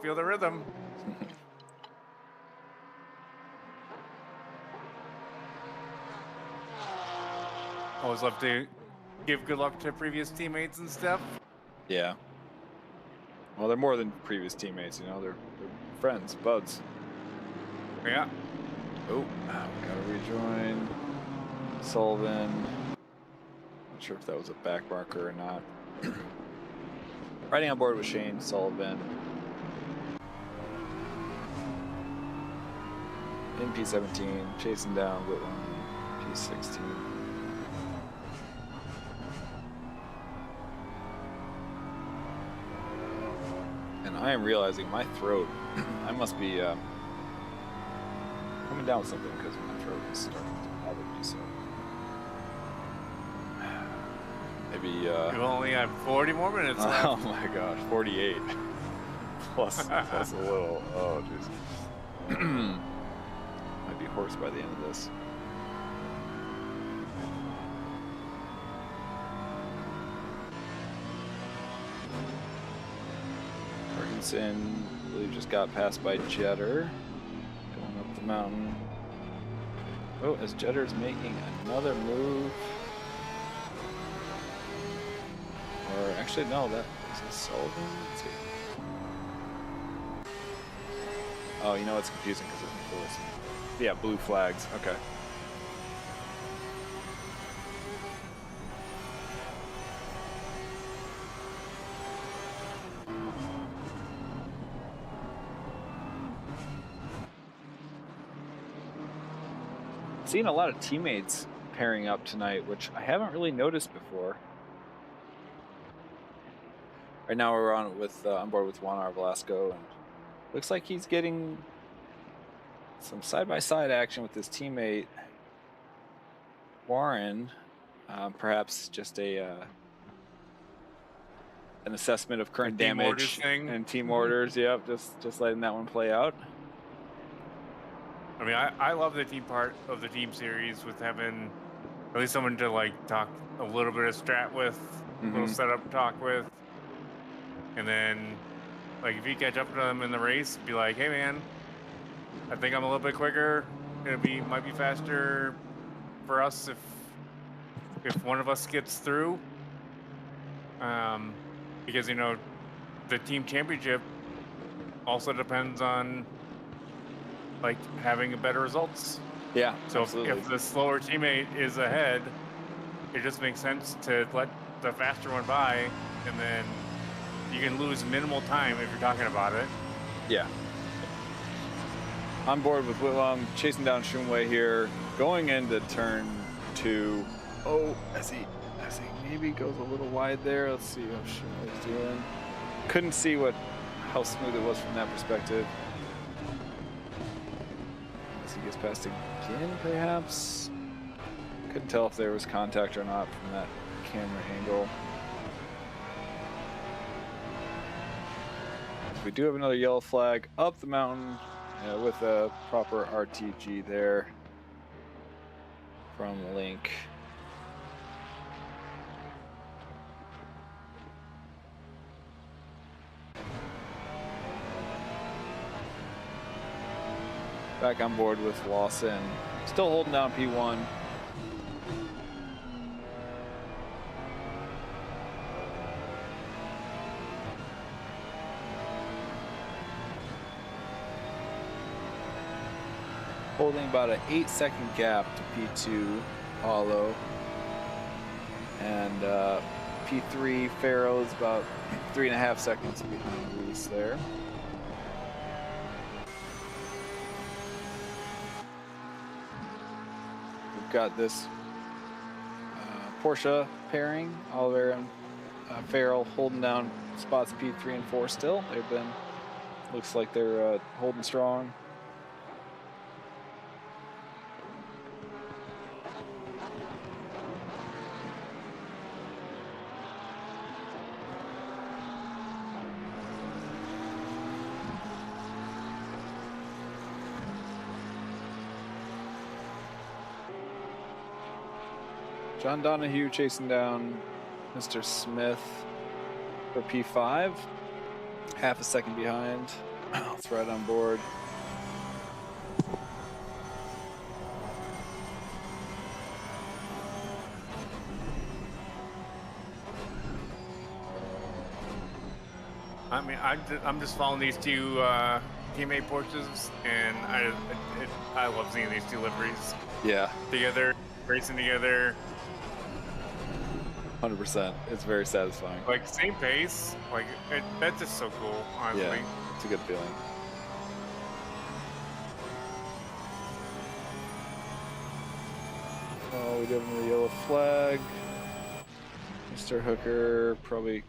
feel the rhythm. Always love to give good luck to previous teammates and stuff. Yeah. Well, they're more than previous teammates, they're friends, buds. Yeah. Oh, gotta rejoin. Sullivan. Not sure if that was a back marker or not. Riding on board with Shane Sullivan. In P17, chasing down Whitlam, P16. And I am realizing my throat, I must be coming down with something because my throat is starting to bother me, so. Maybe, You only have 40 more minutes left. Oh my gosh, 48. plus a little, oh jeez. Might be hoarse by the end of this. Ferguson, I believe, just got passed by Jetter. Going up the mountain. Oh, as Jetter's making another move. Or actually, no, that is Sullivan. Let's see. Oh, it's confusing because it's blue. Yeah, blue flags. Okay. Seeing a lot of teammates pairing up tonight, which I haven't really noticed before. Right now we're on board with Juan R. Velasco, and looks like he's getting some side-by-side action with his teammate Warren. Perhaps just an assessment of current damage and team orders. Yep, just letting that one play out. I mean, I love the team part of the team series with having at least someone to talk a little bit of strat with, a little setup talk with, and then if you catch up to them in the race, be like, hey man, I think I'm a little bit quicker. Might be faster for us if one of us gets through. Because the team championship also depends on like having better results. Yeah, So absolutely. if the slower teammate is ahead, it just makes sense to let the faster one by, and then you can lose minimal time if you're talking about it. Yeah. On board with Whitlam, chasing down Shumway here, going into turn 2. Oh, as he maybe goes a little wide there. Let's see how Shumway's doing. Couldn't see how smooth it was from that perspective. As he gets past again, perhaps. Couldn't tell if there was contact or not from that camera angle. We do have another yellow flag up the mountain with a proper RTG there from Link. Back on board with Lawson. Still holding down P1. Holding about an 8-second gap to P2, Paulo. And P3, Pharaoh's about 3.5 seconds behind Reese there. We've got this Porsche pairing, Oliver and Farrell holding down spots P3 and 4 still. They've been, looks like they're holding strong. John Donahue chasing down Mr. Smith for P5. Half a second behind. It's right on board. I mean, I'm just following these two teammate Porsches, and I love seeing these two liveries Yeah, together, racing together. 100%. It's very satisfying. Like same pace, like that's just so cool, honestly. Yeah, it's a good feeling. Oh, we do have another yellow flag. Mr. Hooker probably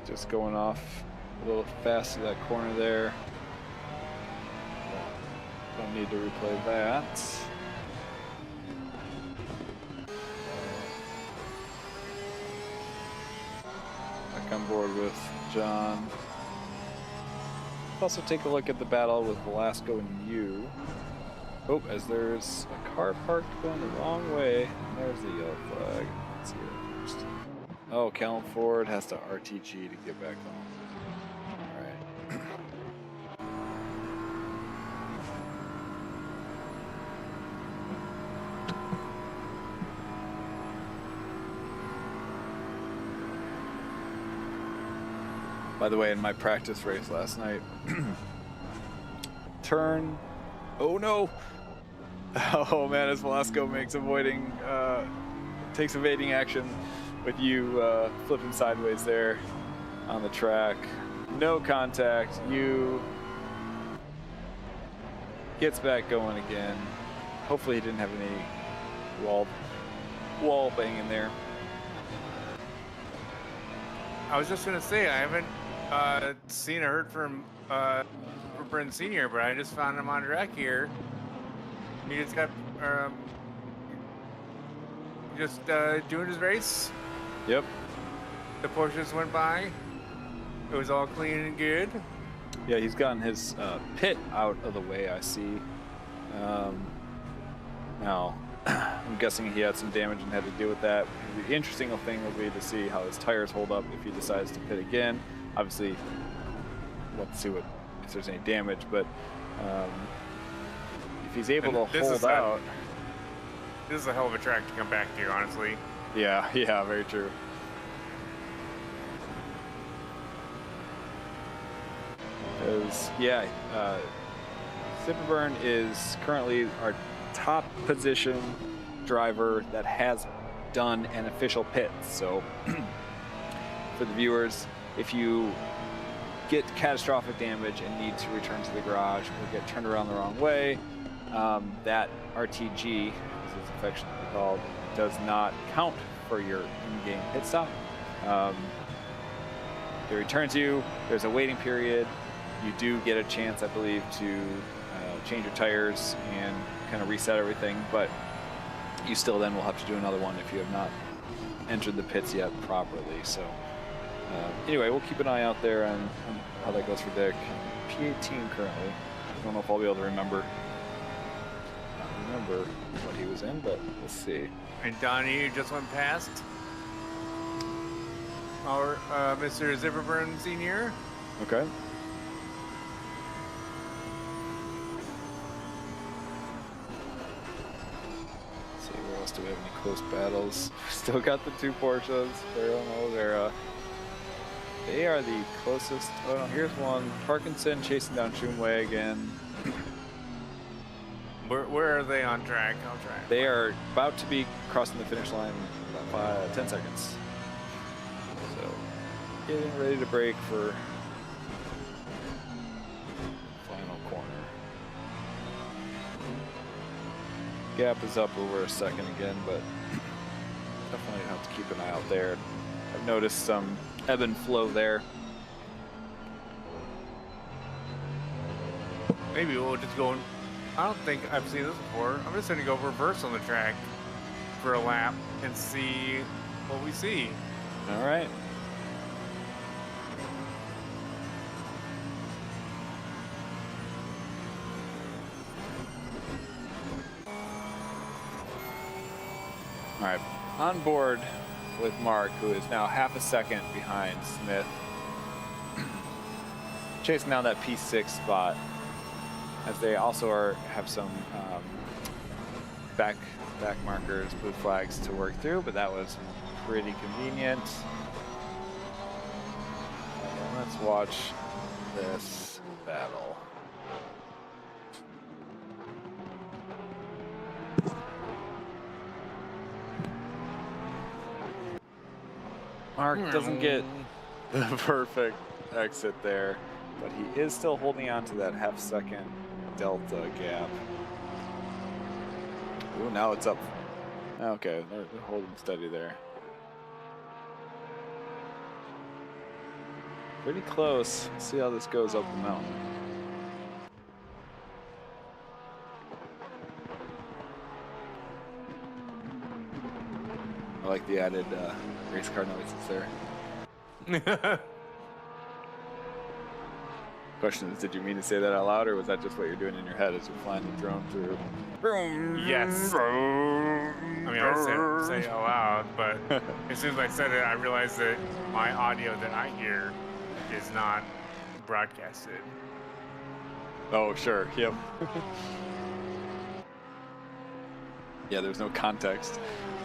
just going off a little fast to that corner there. Don't need to replay that. Back on board with John. Let's also take a look at the battle with Velasco and you. Oh, as there's a car parked going the wrong way. There's the yellow flag. Let's see it first. Oh, Callum Ford has to RTG to get back home. Alright. By the way, in my practice race last night, turn, oh no! Oh man, as Velasco takes evading action with you flipping sideways there on the track. No contact, you gets back going again. Hopefully he didn't have any wall banging there. I was just gonna say I haven't seen or heard from Brent Senior, but I just found him on track here. He just got doing his race. Yep. The Porsches went by. It was all clean and good. Yeah, he's gotten his pit out of the way, I see. Now, I'm guessing he had some damage and had to deal with that. The interesting thing will be to see how his tires hold up if he decides to pit again. Obviously, we'll have to see if there's any damage, but if he's able to hold out. This is a hell of a track to come back to, honestly. Yeah, very true. Yeah, Zipperburn is currently our top position driver that has done an official pit. So for the viewers, if you get catastrophic damage and need to return to the garage or get turned around the wrong way, that RTG, as it's affectionately called, does not count for your in-game pit stop. It returns you. There's a waiting period. You do get a chance, I believe, to change your tires and kind of reset everything, but you still then will have to do another one if you have not entered the pits yet properly. So anyway, we'll keep an eye out there on how that goes for Dick. P18 currently. I don't know if I'll be able to remember what he was in, but we'll see. And Donnie just went past our Mr. Zipperburn Senior. Okay. Let's see, where else do we have any close battles? Still got the two Porsches. They are the closest. Oh no, here's one. Parkinson chasing down Shumway again. Where are they on track? They are about to be crossing the finish line in about 10 seconds. So, getting ready to brake for final corner. Gap is up over a second again, but definitely have to keep an eye out there. I've noticed some ebb and flow there. Maybe we'll just go. I don't think I've seen this before. I'm just gonna go reverse on the track for a lap and see what we see. All right. All right, on board with Mark, who is now half a second behind Smith, chasing down that P6 spot, as they also have some back markers, blue flags to work through, but that was pretty convenient. Let's watch this battle. Mark doesn't get the perfect exit there, but he is still holding on to that half-second delta gap. Ooh, now it's up. Okay, they're holding steady there. Pretty close. Let's see how this goes up the mountain. I like the added race car noises there. Question is, did you mean to say that out loud, or was that just what you're doing in your head as you're flying the drone through? Yes. I mean, I say it out loud, but as soon as I said it, I realized that my audio that I hear is not broadcasted. Oh, sure. Yep. Yeah, there's no context.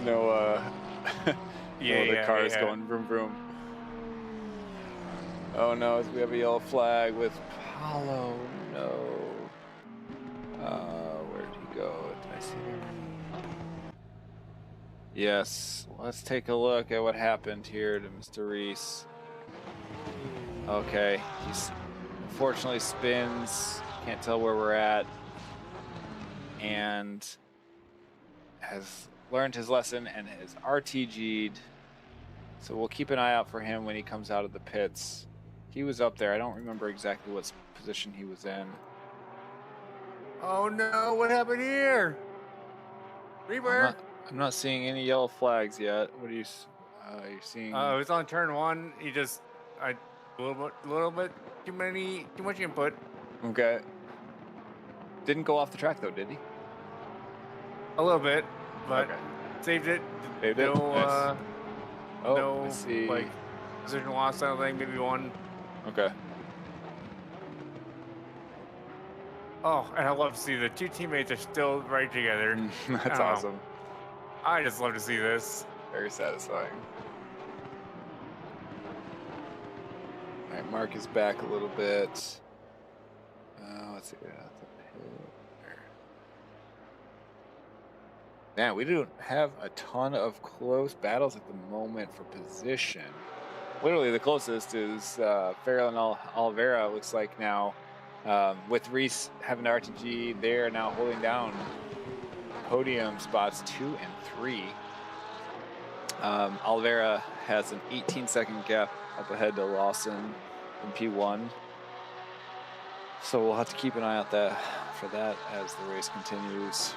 No, the cars going vroom vroom. Oh no, we have a yellow flag with Paulo. No. Where did he go? Did I see him? Yes, let's take a look at what happened here to Mr. Reese. Okay, he's unfortunately spins. Can't tell where we're at. And has learned his lesson and has RTG'd. So we'll keep an eye out for him when he comes out of the pits. He was up there. I don't remember exactly what position he was in. Oh no, what happened here? Reaper! I'm not seeing any yellow flags yet. What are you you're seeing? It was on turn one. He just, a little bit too much input. Okay. Didn't go off the track though, did he? A little bit, but okay. Saved it. Saved it? Nice. No, I see. like, position loss, I don't think, maybe one. Okay. Oh, and I love to see the two teammates are still right together. That's awesome. I just love to see this. Very satisfying. All right, Mark is back a little bit. let's see. Man, we don't have a ton of close battles at the moment for position. Literally, the closest is Farrell and Oliveira. Looks like now, with Reese having the RTG, they're now holding down podium spots 2 and 3. Oliveira has an 18-second gap up ahead to Lawson in P1. So we'll have to keep an eye out for that as the race continues.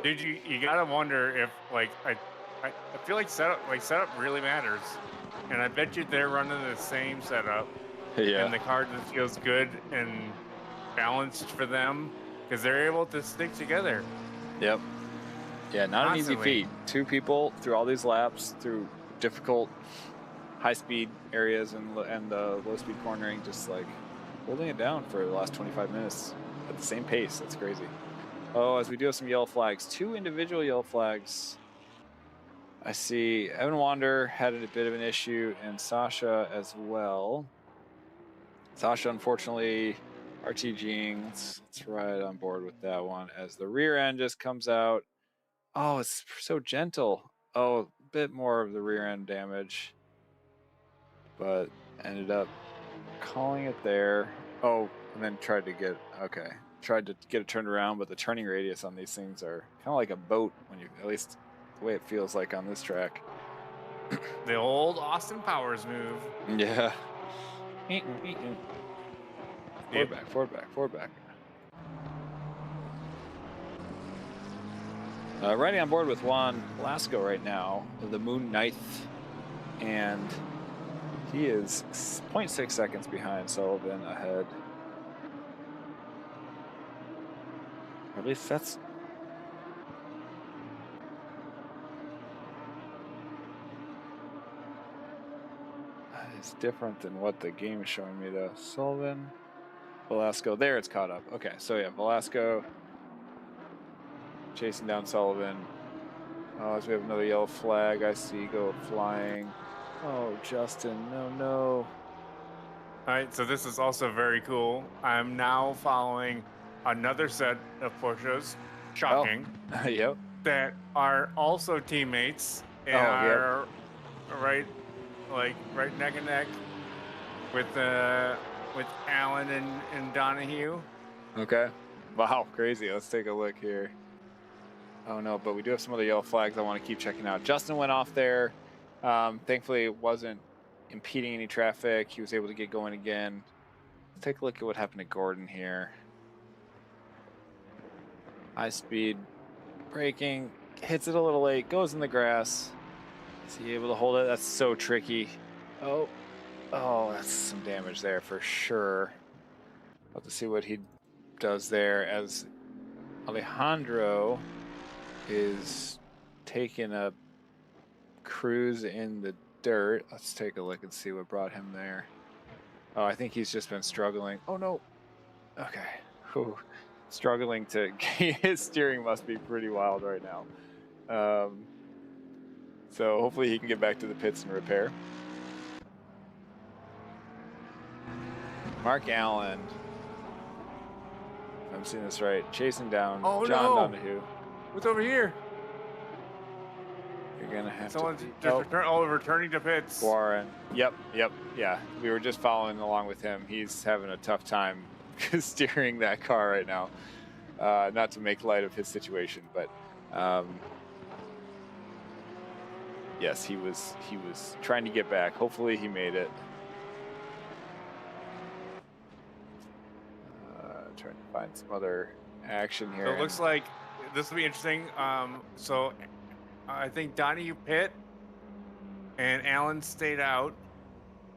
Dude, you gotta wonder if I feel like setup really matters, and I bet you they're running the same setup. Yeah. And the car just feels good and balanced for them because they're able to stick together. Yep. Yeah, not Constantly. an easy feat. 2 people through all these laps, through difficult high-speed areas and low-speed cornering, just like holding it down for the last 25 minutes at the same pace. That's crazy. Oh, as we do have some yellow flags, 2 individual yellow flags. I see Evan Wander had a bit of an issue, and Sasha as well. Sasha, unfortunately, RTGing. Let's ride on board with that one as the rear end just comes out. Oh, it's so gentle. Oh, a bit more of the rear end damage, but ended up calling it there. Oh, and then tried to get it turned around, but the turning radius on these things are kind of like a boat when you, at least the way it feels like on this track. The old Austin Powers move. Yeah. Forward back. Riding on board with Juan Velasco right now, the Moon Ninth, and he is 0.6 seconds behind Sullivan ahead. Or at least that's... It's different than what the game is showing me though. Sullivan, Velasco, there it's caught up. Okay, so yeah, Velasco chasing down Sullivan. Oh, as we have another yellow flag, I see go flying. Oh, Justin, no. All right, so this is also very cool. I'm now following another set of Porsches, shocking, Yep. that are also teammates and are right neck and neck with Alan and Donahue. Okay. Wow, crazy. Let's take a look here. Oh no, but we do have some other yellow flags I want to keep checking out. Justin went off there. Thankfully, it wasn't impeding any traffic. He was able to get going again. Let's take a look at what happened to Gordon here. High speed braking, hits it a little late, goes in the grass. Is he able to hold it? That's so tricky. Oh, that's some damage there for sure. We'll have to see what he does there as Alejandro is taking a cruise in the dirt. Let's take a look and see what brought him there. Oh, I think he's just been struggling. Oh no. Okay. Whew. Struggling to his steering must be pretty wild right now. So hopefully he can get back to the pits and repair. Mark Allen, if I'm seeing this right, chasing down John Donahue. What's over here? You're gonna have Someone's to. just returning to pits. Warren. Yep. Yeah, we were just following along with him. He's having a tough time steering that car right now. Not to make light of his situation, but yes, he was trying to get back. Hopefully, he made it. Trying to find some other action here. So it looks like this will be interesting. So I think Donahue pit and Allen stayed out.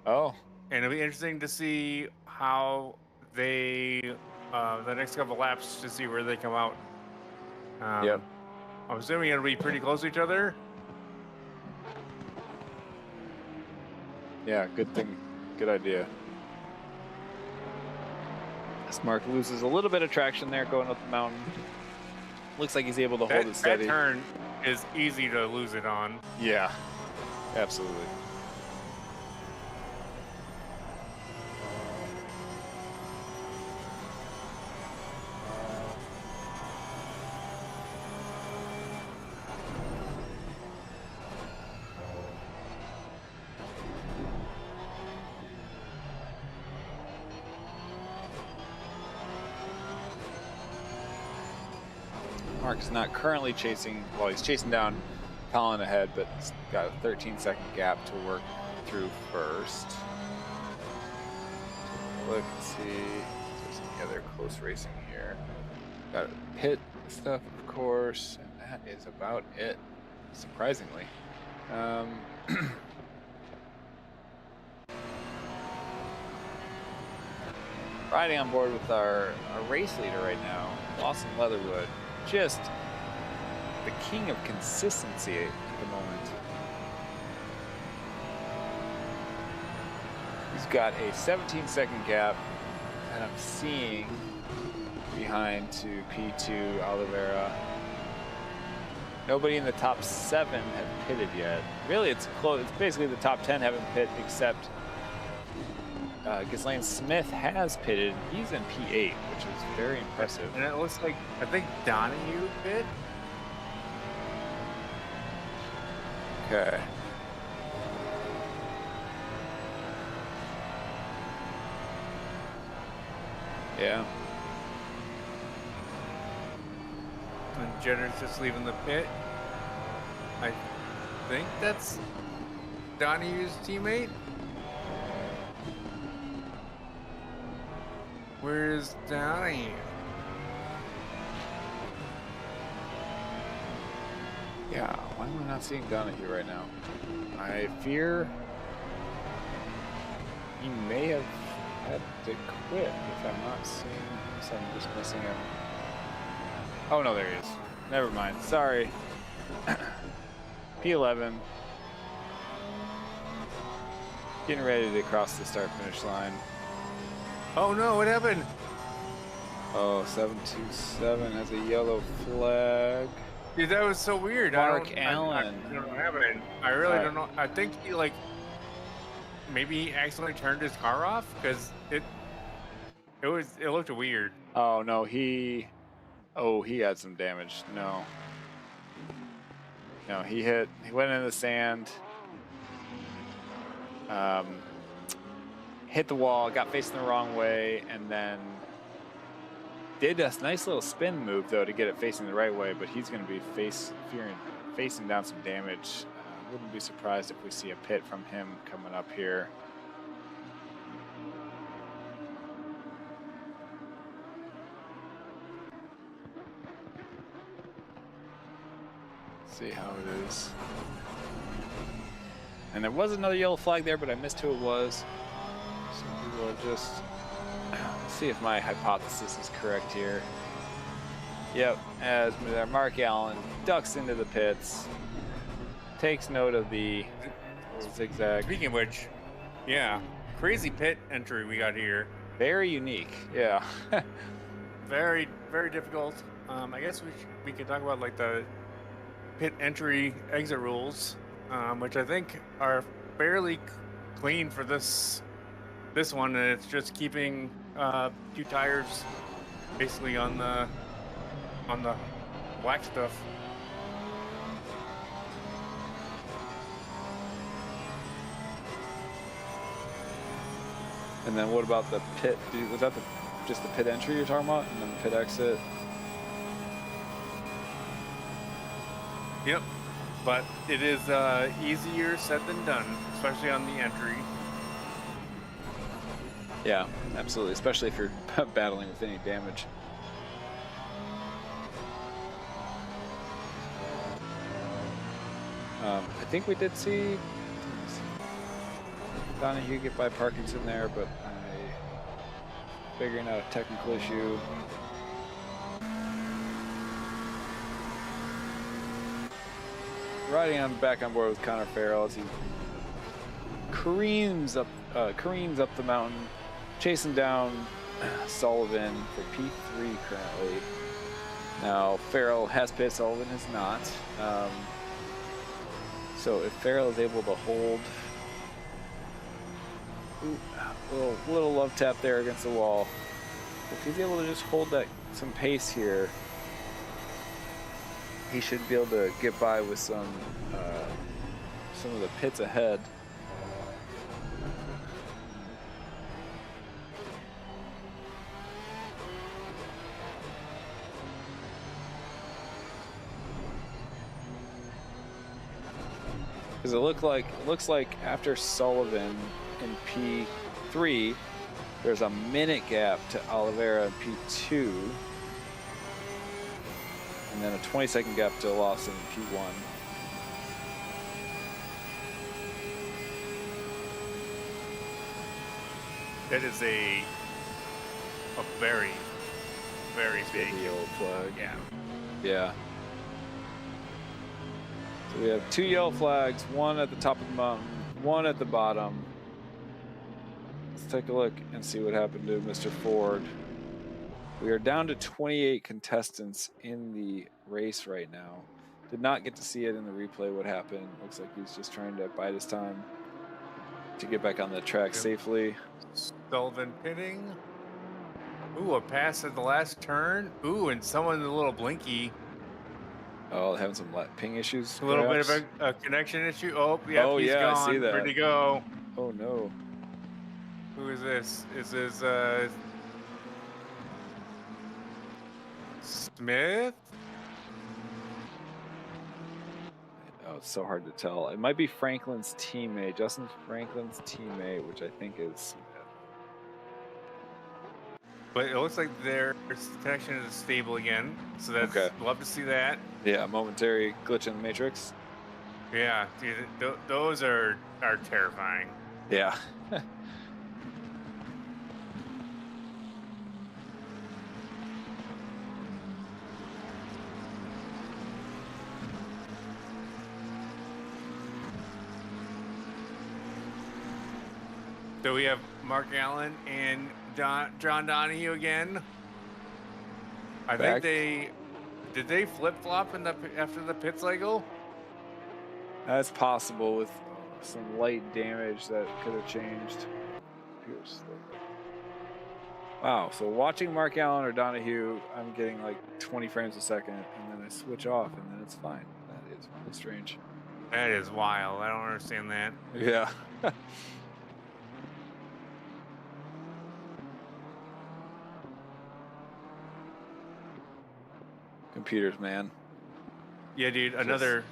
Oh. And it'll be interesting to see how they the next couple laps to see where they come out. Yep. I'm assuming it'll be pretty close to each other. Yeah, good thing. Good idea. As Mark loses a little bit of traction there going up the mountain. Looks like he's able to hold it steady. That turn is easy to lose it on. Yeah, absolutely. Mark is not currently chasing, well, he's chasing down Colin ahead, but he's got a 13-second gap to work through first. Look and see if there's any other close racing here. Got a pit stuff, of course, and that is about it, surprisingly. Riding on board with our race leader right now, Lawson Leatherwood, just the king of consistency at the moment. He's got a 17-second gap, and I'm seeing behind to P2 Oliveira. Nobody in the top 7 have pitted yet. Really, it's close. It's basically the top 10 haven't pit except Ghislaine Smith has pitted. He's in P8, which is very impressive. And it looks like, I think Donahue pit. Okay. Yeah. And Jenner's just leaving the pit. I think that's Donahue's teammate. Where's Donahue? Yeah, why am I not seeing Donahue right now? I fear he may have had to quit if I'm not seeing him, so I'm just missing him. Oh no, there he is. Never mind, sorry. P11. Getting ready to cross the start-finish line. Oh no, what happened? Oh, 727 has a yellow flag. Dude, that was so weird. Mark Allen. I don't know what happened. I really don't know. I think he maybe he accidentally turned his car off because it looked weird. Oh no, he had some damage. No, he went in the sand, hit the wall, got facing the wrong way, and then did a nice little spin move though to get it facing the right way. But he's going to be facing down some damage. Wouldn't be surprised if we see a pit from him coming up here. See how it is. And there was another yellow flag there, but I missed who it was. So we will just see if my hypothesis is correct here. Yep, as Mark Allen ducks into the pits, takes note of the zigzag. Speaking of which, yeah, crazy pit entry we got here. Very unique, yeah. Very, very difficult. I guess we could talk about the pit entry exit rules, which I think are fairly clean for this one, and it's just keeping 2 tires basically on the black stuff. And then what about the pit? Was that just the pit entry you're talking about, and then the pit exit? Yep, but it is easier said than done, especially on the entry. Yeah, absolutely, especially if you're battling with any damage. I think we did see Donahue get by Parkinson there, but figuring out a technical issue. Riding back on board with Connor Farrell as he careens up the mountain, chasing down Sullivan for P3 currently. Now Farrell has pit, Sullivan has not. So if Farrell is able to hold, little love tap there against the wall. If he's able to just hold some pace here, he should be able to get by with some of the pits ahead. Because it looks like after Sullivan in P3, there's a minute gap to Oliveira in P2, and then a 20-second gap to Lawson in P1. That is a very, very big yellow flag. Yeah. Yeah. So we have 2 yellow flags, one at the top of the mountain, one at the bottom. Let's take a look and see what happened to Mr. Ford. We are down to 28 contestants in the race right now. Did not get to see it in the replay what happened. Looks like he's just trying to bide his time to get back on the track safely. Sullivan pitting. Ooh, a pass at the last turn. Ooh, and someone a little blinky. Oh, having some ping issues. A little perhaps? bit of a connection issue. Oh, yep, Oh, he's yeah, gone. I see that. Where'd he go? Oh no. Who is this? Is this Smith? Oh, it's so hard to tell. It might be Franklin's teammate, Justin Franklin's teammate, which I think is. But it looks like their connection is stable again, so that's Okay. love to see that. Yeah, momentary glitch in the matrix. Yeah, dude, those are terrifying. Yeah. So we have Mark Allen and John Donahue again. I Back. think did they flip flop after the pit cycle? That's possible with some light damage that could have changed. Wow, so watching Mark Allen or Donahue, I'm getting like 20 frames a second, and then I switch off, and then it's fine. That is really strange. That is wild. I don't understand that. Yeah. Computers, man. Yeah, dude. Another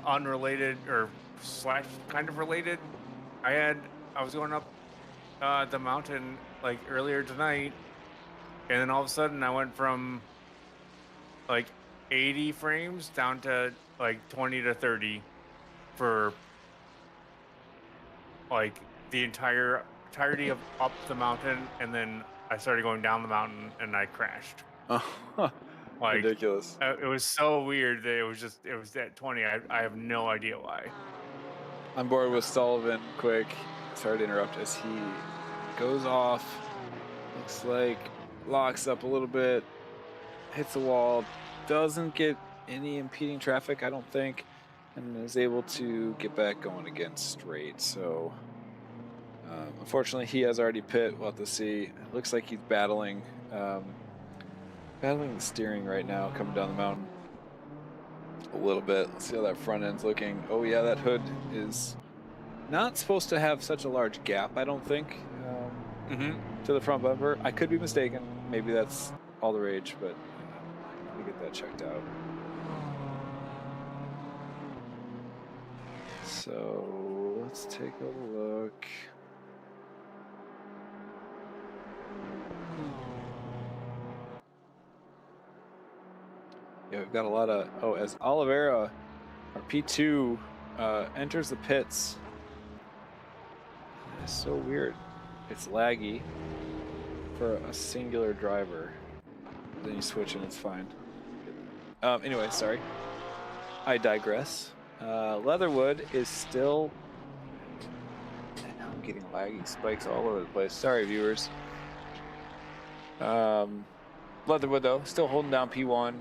unrelated or slash kind of related. I was going up the mountain like earlier tonight, and then all of a sudden I went from like 80 frames down to like 20 to 30 for like the entirety of up the mountain, and then I started going down the mountain and I crashed. Like, ridiculous. It was so weird that it was at 20. I have no idea why. I'm bored with Sullivan quick. Sorry to interrupt as he goes off. Looks like locks up a little bit, hits the wall, doesn't get any impeding traffic, I don't think, and is able to get back going again straight. So unfortunately he has already pit. We'll have to see. It looks like he's battling the steering right now coming down the mountain a little bit. Let's see how that front end's looking. Oh yeah, that hood is not supposed to have such a large gap, I don't think, to the front bumper. I could be mistaken. Maybe that's all the rage, but let me get that checked out. So let's take a look. Yeah, we've got a lot of, as Oliveira, our P2, enters the pits. It's so weird. It's laggy for a singular driver. Then you switch and it's fine. Anyway, sorry. I digress. Leatherwood is still... I'm getting laggy spikes all over the place. Sorry, viewers. Leatherwood, though, still holding down P1.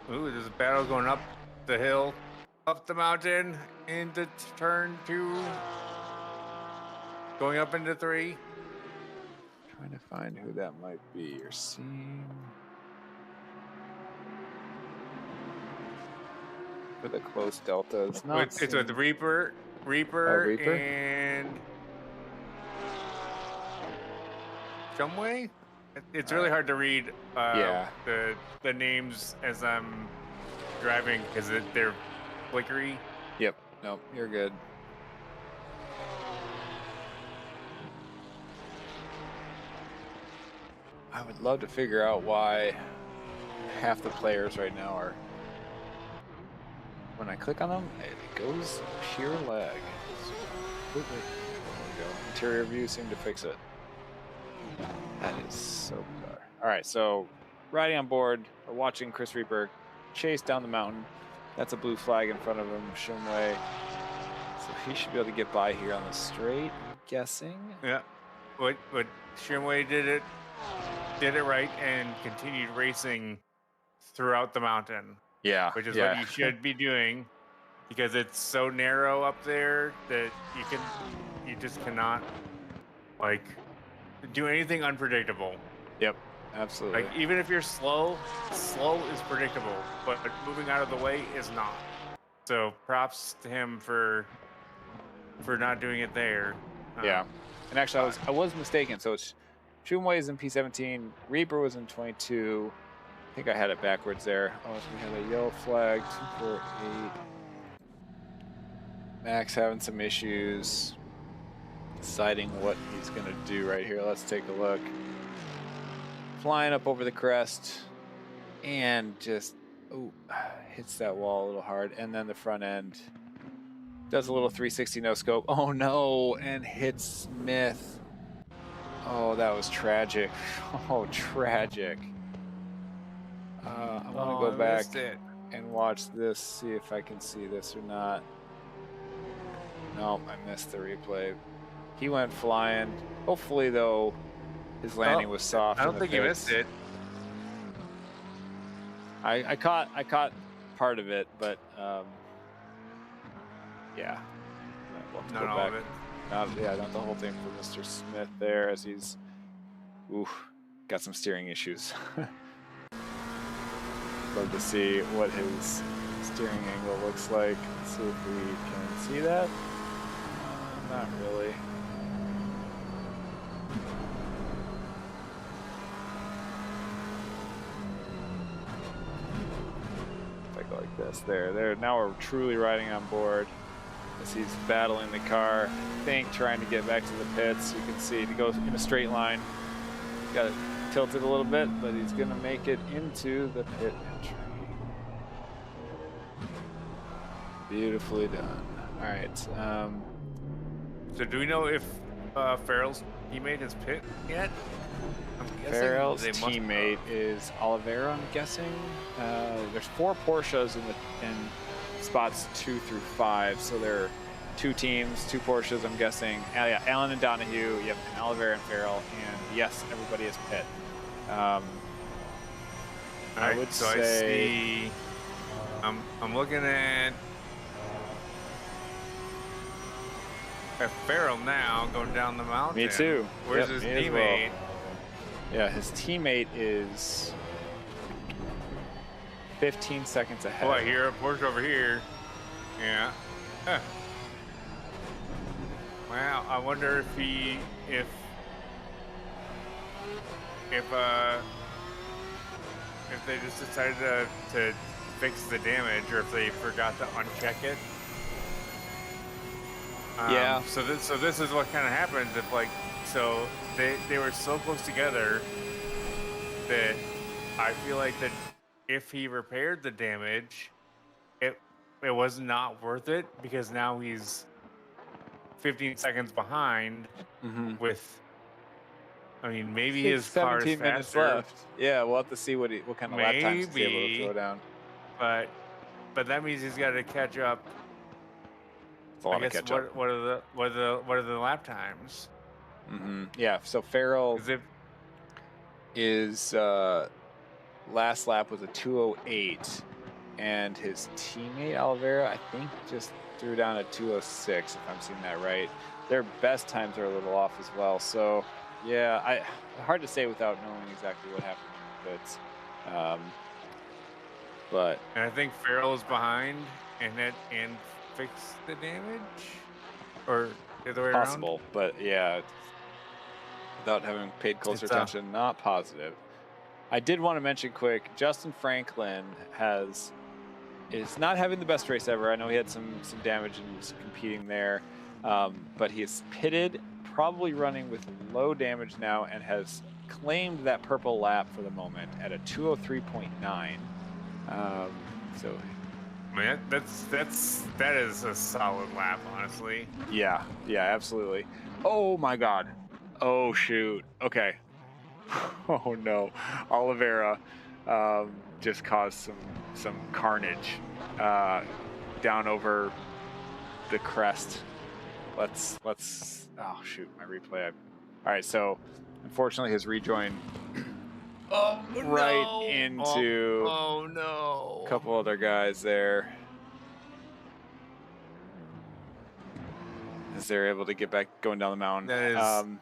Ooh, there's a battle going up the hill, up the mountain, into turn 2, going up into 3. Trying to find who that might be. You're seeing... For the close delta, it's not. It's with Reaper, Reaper? and Shumway. It's really hard to read the names as I'm driving because they're flickery. Yep. Nope. You're good. I would love to figure out why half the players right now are. When I click on them, it goes pure lag. There we go. Interior view seemed to fix it. That is so bizarre. All right, so riding on board, we're watching Chris Reaper chase down the mountain. That's a blue flag in front of him, Shumway. So he should be able to get by here on the straight, I'm guessing. Yeah. What Shimway did it right and continued racing throughout the mountain. Yeah. Which is what you should be doing, because it's so narrow up there that you just cannot like do anything unpredictable. Yep, absolutely. Like even if you're slow is predictable, but moving out of the way is not. So props to him for not doing it there. Yeah, and actually I was mistaken. So it's Shumway is in P17, Reaper was in 22. I think I had it backwards there. Oh, so we had a yellow flag, 248. Max having some issues deciding what he's gonna do right here. Let's take a look. Flying up over the crest and just hits that wall a little hard, and then the front end does a little 360 no scope. Oh no, and hits Smith. Oh, that was tragic. Oh, tragic. I want to go back and watch this, see if I can see this or not. No, I missed the replay. He went flying. Hopefully, though, his landing was soft. I don't think he missed it. I caught part of it, but yeah. Not all of it. Not the whole thing for Mr. Smith there, as he's got some steering issues. Love to see what his steering angle looks like. Let's see if we can see that. Not really. If I go like this, there. Now we're truly riding on board as he's battling the car. I think trying to get back to the pits. You can see he goes in a straight line. Got it tilted a little bit, but he's gonna make it into the pit entry. Beautifully done. All right. So do we know if Farrell's teammate has pit yet? Farrell's teammate is Oliveira, I'm guessing. There's 4 Porsches in spots 2 through 5, so there are 2 teams, 2 Porsches, I'm guessing. Yeah, Allen and Donahue, yep, and Oliveira and Farrell, and yes, everybody is pit. I would say. I see. I'm looking at Farrell now going down the mountain. Me too. Where's his teammate? Yeah, his teammate is 15 seconds ahead. Oh, I hear a Porsche over here. Yeah. Huh. Wow, I wonder if they just decided to fix the damage, or if they forgot to uncheck it. Yeah. So this is what kind of happens if so they were so close together that I feel like that if he repaired the damage, it was not worth it, because now he's 15 seconds behind with. I mean, maybe his car is 17 minutes faster. left. Yeah, we'll have to see what kind of lap times he's able to throw down. But that means he's got to catch up. It's a lot to catch up. What are the lap times? Yeah, so Farrell is last lap was a 2:08, and his teammate Oliveira, I think, just threw down a 2:06, if I'm seeing that right. Their best times are a little off as well. So yeah, hard to say without knowing exactly what happened in the pits. But and I think Farrell is behind and fix the damage, or the other way possible, around? But yeah, without having paid closer attention, not positive. I did want to mention quick, Justin Franklin has is not having the best race ever. I know he had some damage and was competing there, but he is pitted, probably running with low damage now, and has claimed that purple lap for the moment at a 203.9. So, I mean, that is a solid lap, honestly. yeah, absolutely. Oh my God. Oh shoot. Okay. Oh no. Oliveira just caused some carnage down over the crest. Let's oh shoot, my replay. All right, so unfortunately his rejoin right into no. a couple other guys there as they're able to get back going down the mountain. That is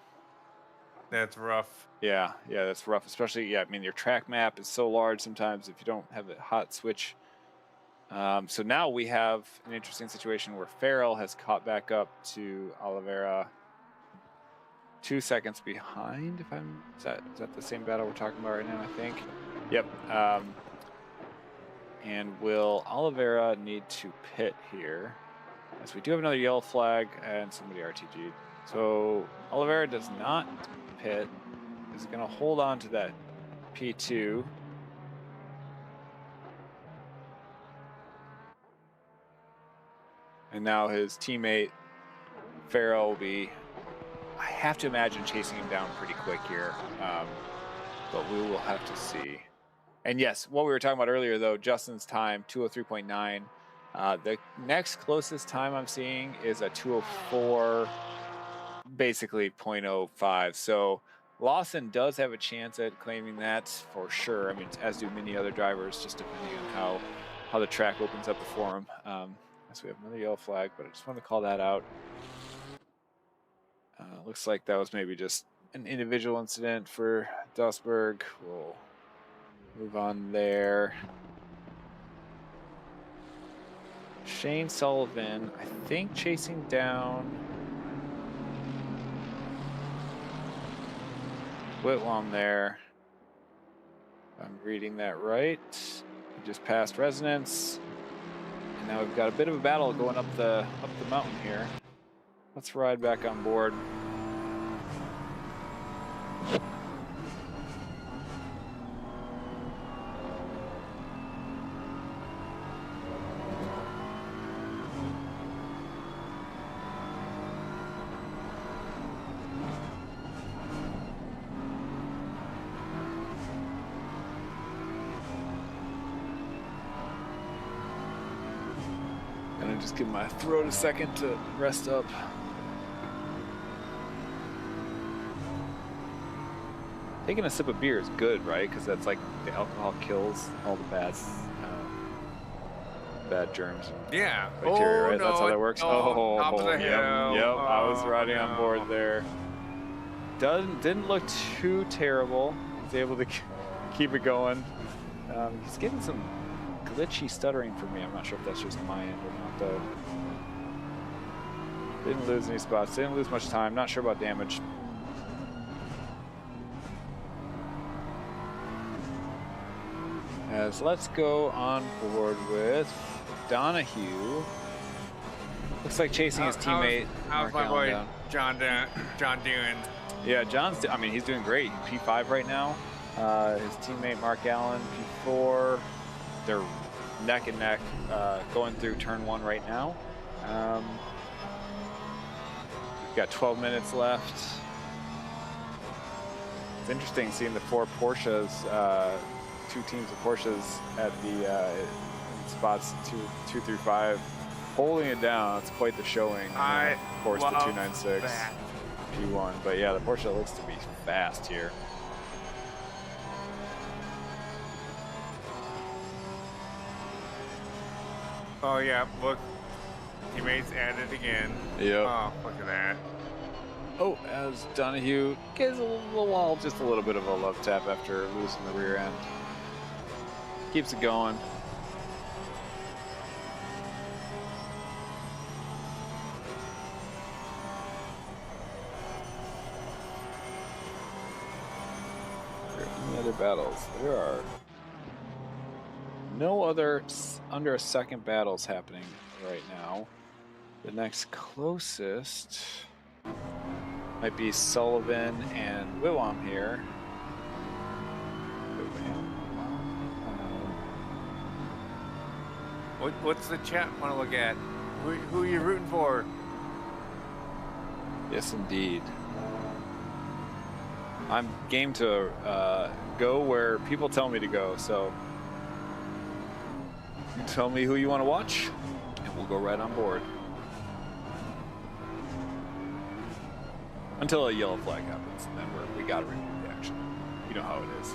that's rough. Yeah, that's rough. Especially, I mean, your track map is so large sometimes if you don't have a hot switch. So now we have an interesting situation where Farrell has caught back up to Oliveira 2 seconds behind. Is that the same battle we're talking about right now? I think. Yep. And will Oliveira need to pit here? As we do have another yellow flag and somebody RTG'd. So Oliveira does not pit. Is going to hold on to that P2. And now his teammate Farrell will be, I have to imagine, chasing him down pretty quick here. But we will have to see. And yes, what we were talking about earlier, though, Justin's time, 203.9. The next closest time I'm seeing is a 204, basically 0.05. So Lawson does have a chance at claiming that for sure. I mean, as do many other drivers, just depending on how the track opens up before him. So we have another yellow flag, but I just wanted to call that out. Looks like that was maybe just an individual incident for Duesberg. We'll move on there. Shane Sullivan, I think, chasing down Whitlam there. If I'm reading that right. We just passed Resonance. And now we've got a bit of a battle going up the mountain here. Let's ride back on board. Gonna just give my throat a second to rest up. Taking a sip of beer is good, right? Because that's like the alcohol kills all the bad germs. Yeah. Bacteria, right? No, That's how that works. Top of the Yep. hill. I was riding no. on board there. Didn't look too terrible. Was able to keep it going. He's getting some glitchy stuttering for me. I'm not sure if that's just my end or not, though. Didn't lose any spots. Didn't lose much time. Not sure about damage. As let's go on board with Donahue. Looks like chasing his teammate. How's Mark my boy Allen John doing? Yeah, I mean, he's doing great. P5 right now. His teammate Mark Allen, P4. They're neck and neck going through turn 1 right now. We've got 12 minutes left. It's interesting seeing the 4 Porsches, 2 teams of Porsches at the spots 2 through 5, holding it down. It's quite the showing. Of course, the 296 that. P1. But yeah, the Porsche looks to be fast here. Oh yeah, look, teammates added again. Yep. Oh, look at that. Oh, as Donahue gives just a little bit of a love tap after losing the rear end. Keeps it going. Are there any other battles? There are no other under a second battles happening right now. The next closest might be Sullivan and Wiwam here. What's the chat want to look at? Who are you rooting for? Yes, indeed. I'm game to go where people tell me to go, so you tell me who you want to watch, and we'll go right on board. Until a yellow flag happens, then we gotta review the action. You know how it is.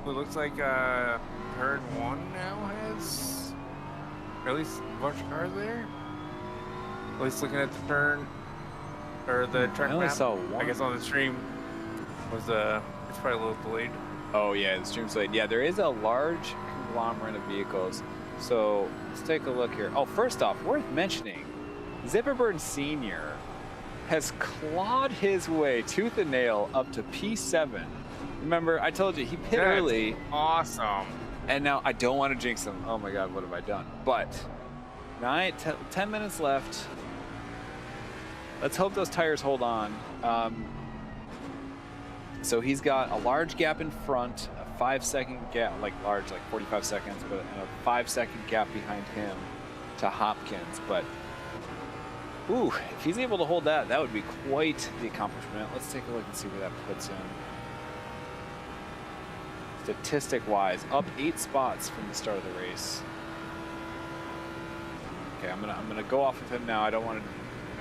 It looks like turn 1 now has at least a bunch of cars there. At least looking at the turn or the track I only map. saw one. I guess on the stream was it's probably a little delayed. Oh yeah, the stream's late. Yeah, there is a large conglomerate of vehicles. So let's take a look here. Oh, first off, worth mentioning, Zipperburn Sr. has clawed his way tooth and nail up to P7. Remember, I told you he pit early. Awesome. And now I don't want to jinx him. Oh my God, what have I done? But 10 minutes left. Let's hope those tires hold on. So he's got a large gap in front, a 5-second gap, like large, like 45 seconds, but and a 5-second gap behind him to Hopkins. But ooh, if he's able to hold that, that would be quite the accomplishment. Let's take a look and see where that puts him. Statistic-wise, up 8 spots from the start of the race. Okay, I'm gonna go off of him now. I don't want to,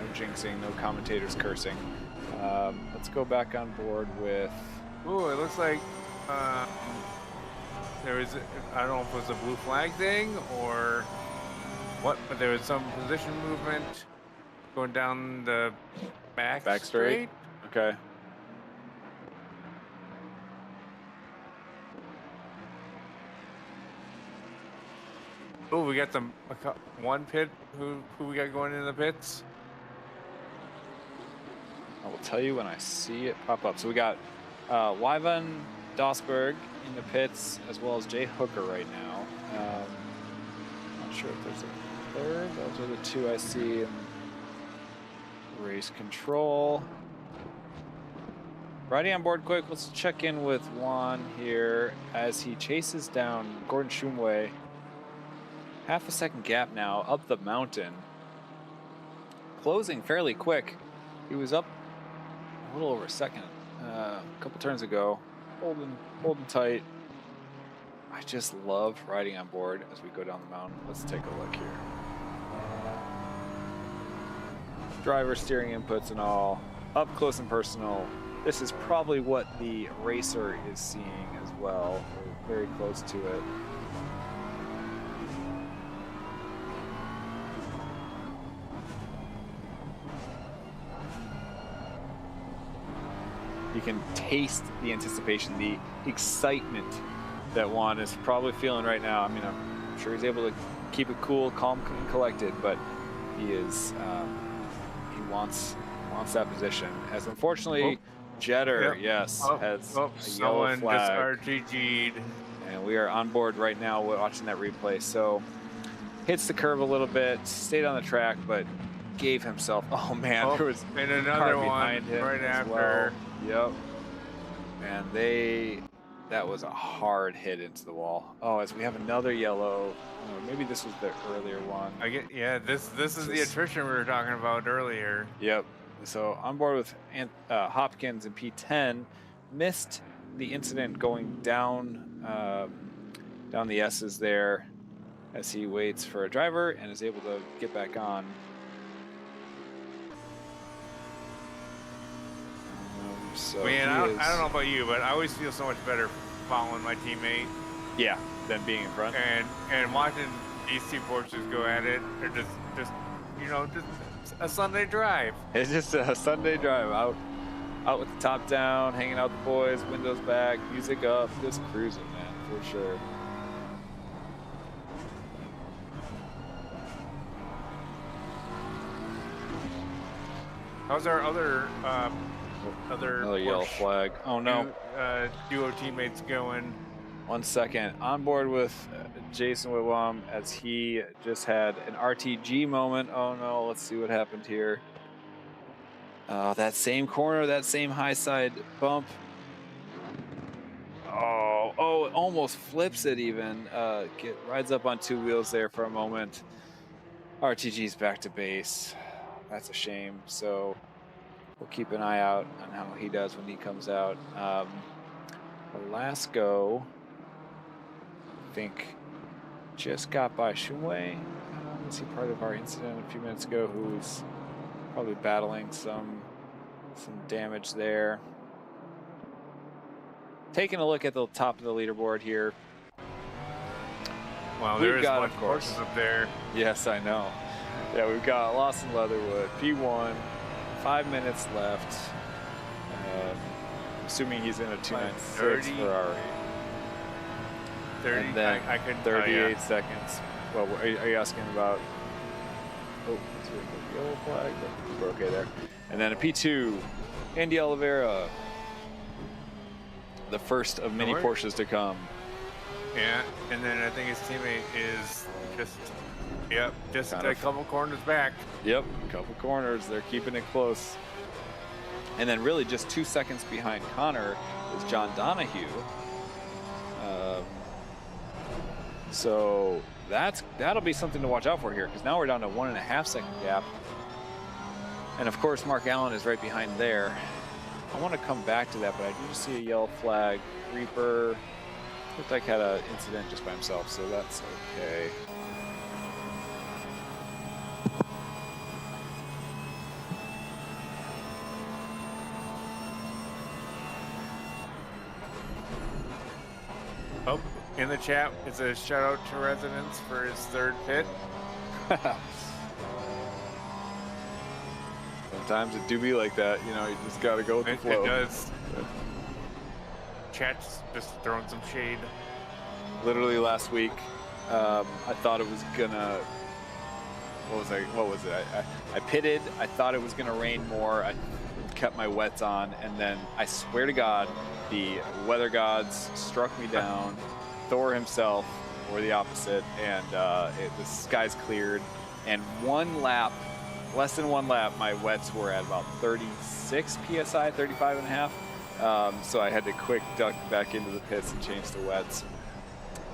no jinxing, no commentators cursing. Let's go back on board with. Ooh, it looks like there was, I don't know if it was a blue flag thing or what, but there was some position movement going down the back straight. Okay. Oh, we got one pit. Who we got going into the pits? I will tell you when I see it pop up. So we got Wyvan Dosberg in the pits, as well as Jay Hooker right now. Not sure if there's a third. Those are the two I see in race control. Riding on board quick, let's check in with Juan here as he chases down Gordon Shumway. Half a second gap now up the mountain. Closing fairly quick. He was up a little over a second a couple turns ago. Holding tight. I just love riding on board as we go down the mountain. Let's take a look here. Driver steering inputs and all. Up close and personal. This is probably what the racer is seeing as well. We're very close to it. You can taste the anticipation, the excitement that Juan is probably feeling right now. I mean, I'm sure he's able to keep it cool, calm, and collected, but he is, he wants that position. As unfortunately, Jetter, yes, has a yellow flag. Just RGG'd. And we are on board right now watching that replay. So hits the curve a little bit, stayed on the track, but gave himself, oh man, there was and a another car one behind him right as after. well. Yep. And that was a hard hit into the wall. Oh, as we have another yellow. Maybe this was the earlier one. This is the attrition we were talking about earlier. Yep. So on board with Hopkins in P10, missed the incident going down down the S's there as he waits for a driver and is able to get back on. So man, I don't know about you, but I always feel so much better following my teammate. Yeah, than being in front. And watching these two Porsches go at it, they're just a Sunday drive. It's just a Sunday drive out with the top down, hanging out with the boys, windows back, music up, just cruising, man, for sure. How's our other other Another yellow Porsche flag. Oh no. duo teammates going. 1 second. On board with Jason Whitwam as he just had an RTG moment. Oh no, let's see what happened here. That same corner, that same high side bump. Oh, it almost flips it even. Rides up on 2 wheels there for a moment. RTG's back to base. That's a shame. So we'll keep an eye out on how he does when he comes out. Velasco, I think, just got by Shumway. Was he part of our incident a few minutes ago? Who's probably battling some damage there. Taking a look at the top of the leaderboard here. Wow, there We've is got, one of course, Porsche up there. Yes, I know. Yeah, we've got Lawson Leatherwood, P1, 5 minutes left. Assuming he's in a 296 Ferrari. 30. And then I could 38 seconds. Well, are you asking about? Oh, that's really good. Yellow flag, but we're okay there. And then a P2, Andy Oliveira, the first of many Porsches to come. Yeah, and then I think his teammate is just Kind a of. couple corners back. Yep, a couple corners. They're keeping it close. And then really just 2 seconds behind Connor is John Donahue. So that'll be something to watch out for here, because now we're down to 1.5 second gap. And of course, Mark Allen is right behind there. I want to come back to that, but I do see a yellow flag. Reaper looked like had an incident just by himself, so that's okay. Oh, in the chat, it's a shout out to Residence for his 3rd pit. Sometimes it do be like that, you know, you just gotta go with the flow. It does. Chat's just throwing some shade. Literally last week, I thought it was gonna, what was it? I pitted, I thought it was gonna rain more, I kept my wets on, and then I swear to God, the weather gods struck me down, Thor himself, or the opposite, and the skies cleared, and 1 lap, less than 1 lap, my wets were at about 36 PSI, 35 and a half. So I had to quick duck back into the pits and change the wets.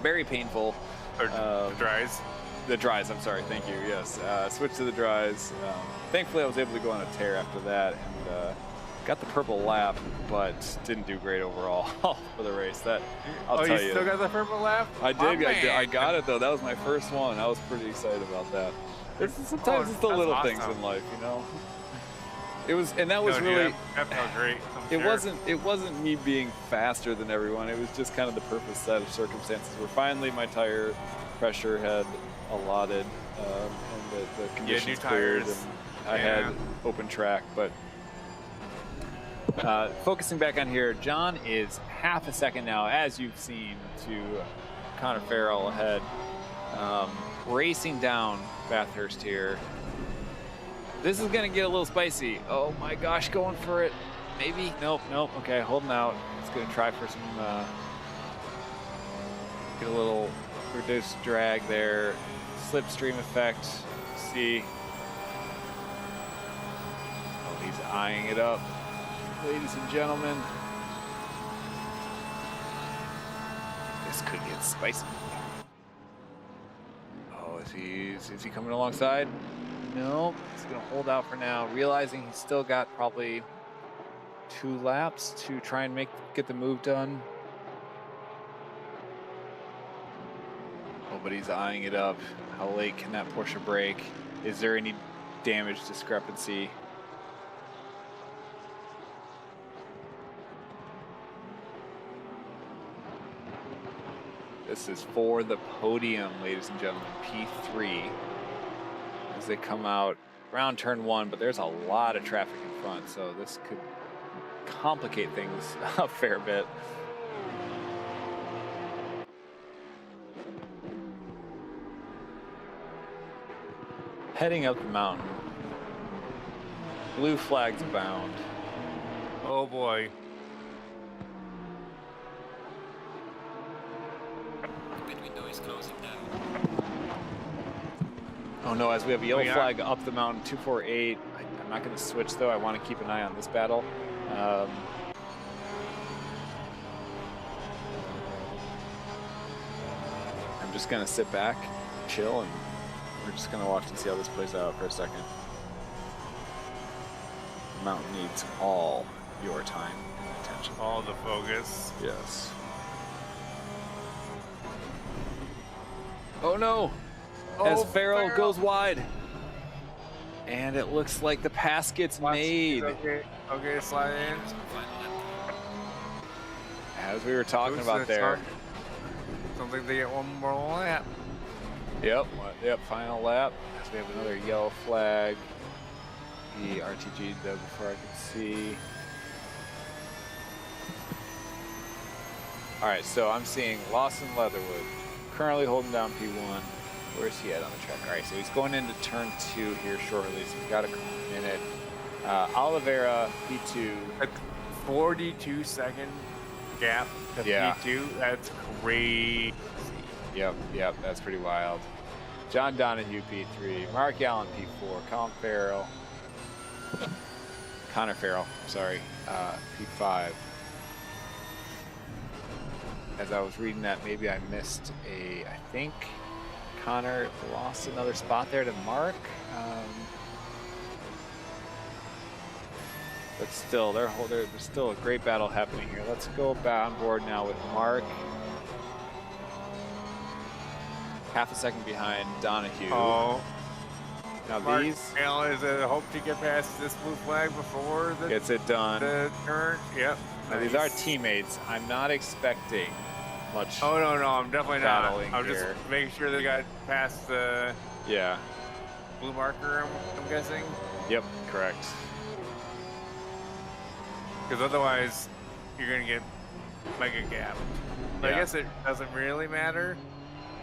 Very painful. Or the dries. The dries, I'm sorry, thank you, yes. Switched to the dries. Thankfully I was able to go on a tear after that, and got the purple lap, but didn't do great overall for the race. That I'll tell you. You still got the purple lap? I did. Oh, I got it though. That was my first one. I was pretty excited about that. Sometimes it's the little awesome. things in life, you know. It was, and that was really. That felt great. It wasn't me being faster than everyone. It was just kind of the perfect set of circumstances where finally my tire pressure had allotted, and the conditions cleared, and I had open track, but. Focusing back on here, John is half a second now, as you've seen, to Connor Farrell ahead. Racing down Bathurst here. This is going to get a little spicy. Oh my gosh, going for it. Maybe? Nope. Okay, holding out. It's going to try for some, get a little reduced drag there. Slipstream effect. See. Oh, he's eyeing it up. Ladies and gentlemen, this could get spicy. Oh, is he coming alongside? No, he's gonna hold out for now, realizing he's still got probably 2 laps to try and get the move done. Oh, but he's eyeing it up. How late can that Porsche brake? Is there any damage discrepancy? This is for the podium, ladies and gentlemen. P3 as they come out around turn 1, but there's a lot of traffic in front, so this could complicate things a fair bit. Heading up the mountain. Blue flags abound. Oh boy. Oh no, as we have a yellow We are- flag up the mountain, 248. I'm not going to switch though. I want to keep an eye on this battle. I'm just going to sit back, chill, and we're just going to watch and see how this plays out for a second. The mountain needs all your time and attention. All the focus. Yes. Oh no! As Farrell goes wide. And it looks like the pass gets made. Okay, slide in. As we were talking about there. Don't think they get one more lap. Yep, final lap. As we have another yellow flag. The RTG though before I could see. All right, so I'm seeing Lawson Leatherwood currently holding down P1. Where's he at on the track? All right, so he's going into turn 2 here shortly, so we've got a minute. Oliveira, P2. A 42-second gap to P2. That's crazy. Yep, that's pretty wild. John Donahue, P3. Mark Allen, P4. Connor Farrell, sorry, P5. As I was reading that, maybe I missed I think Connor lost another spot there to Mark. But still, there's still a great battle happening here. Let's go back on board now with Mark. Half a second behind Donahue. Oh. Now Mark these Allen is a hope to get past this blue flag before the gets it done. The turn. Yep. Now these are teammates. I'm not expecting much. Oh no, I'm definitely not. battling I'm here. just making sure they got past the Yeah. blue marker. I'm guessing. Yep. Correct. Because otherwise, you're gonna get mega gapped. But Yeah. I guess it doesn't really matter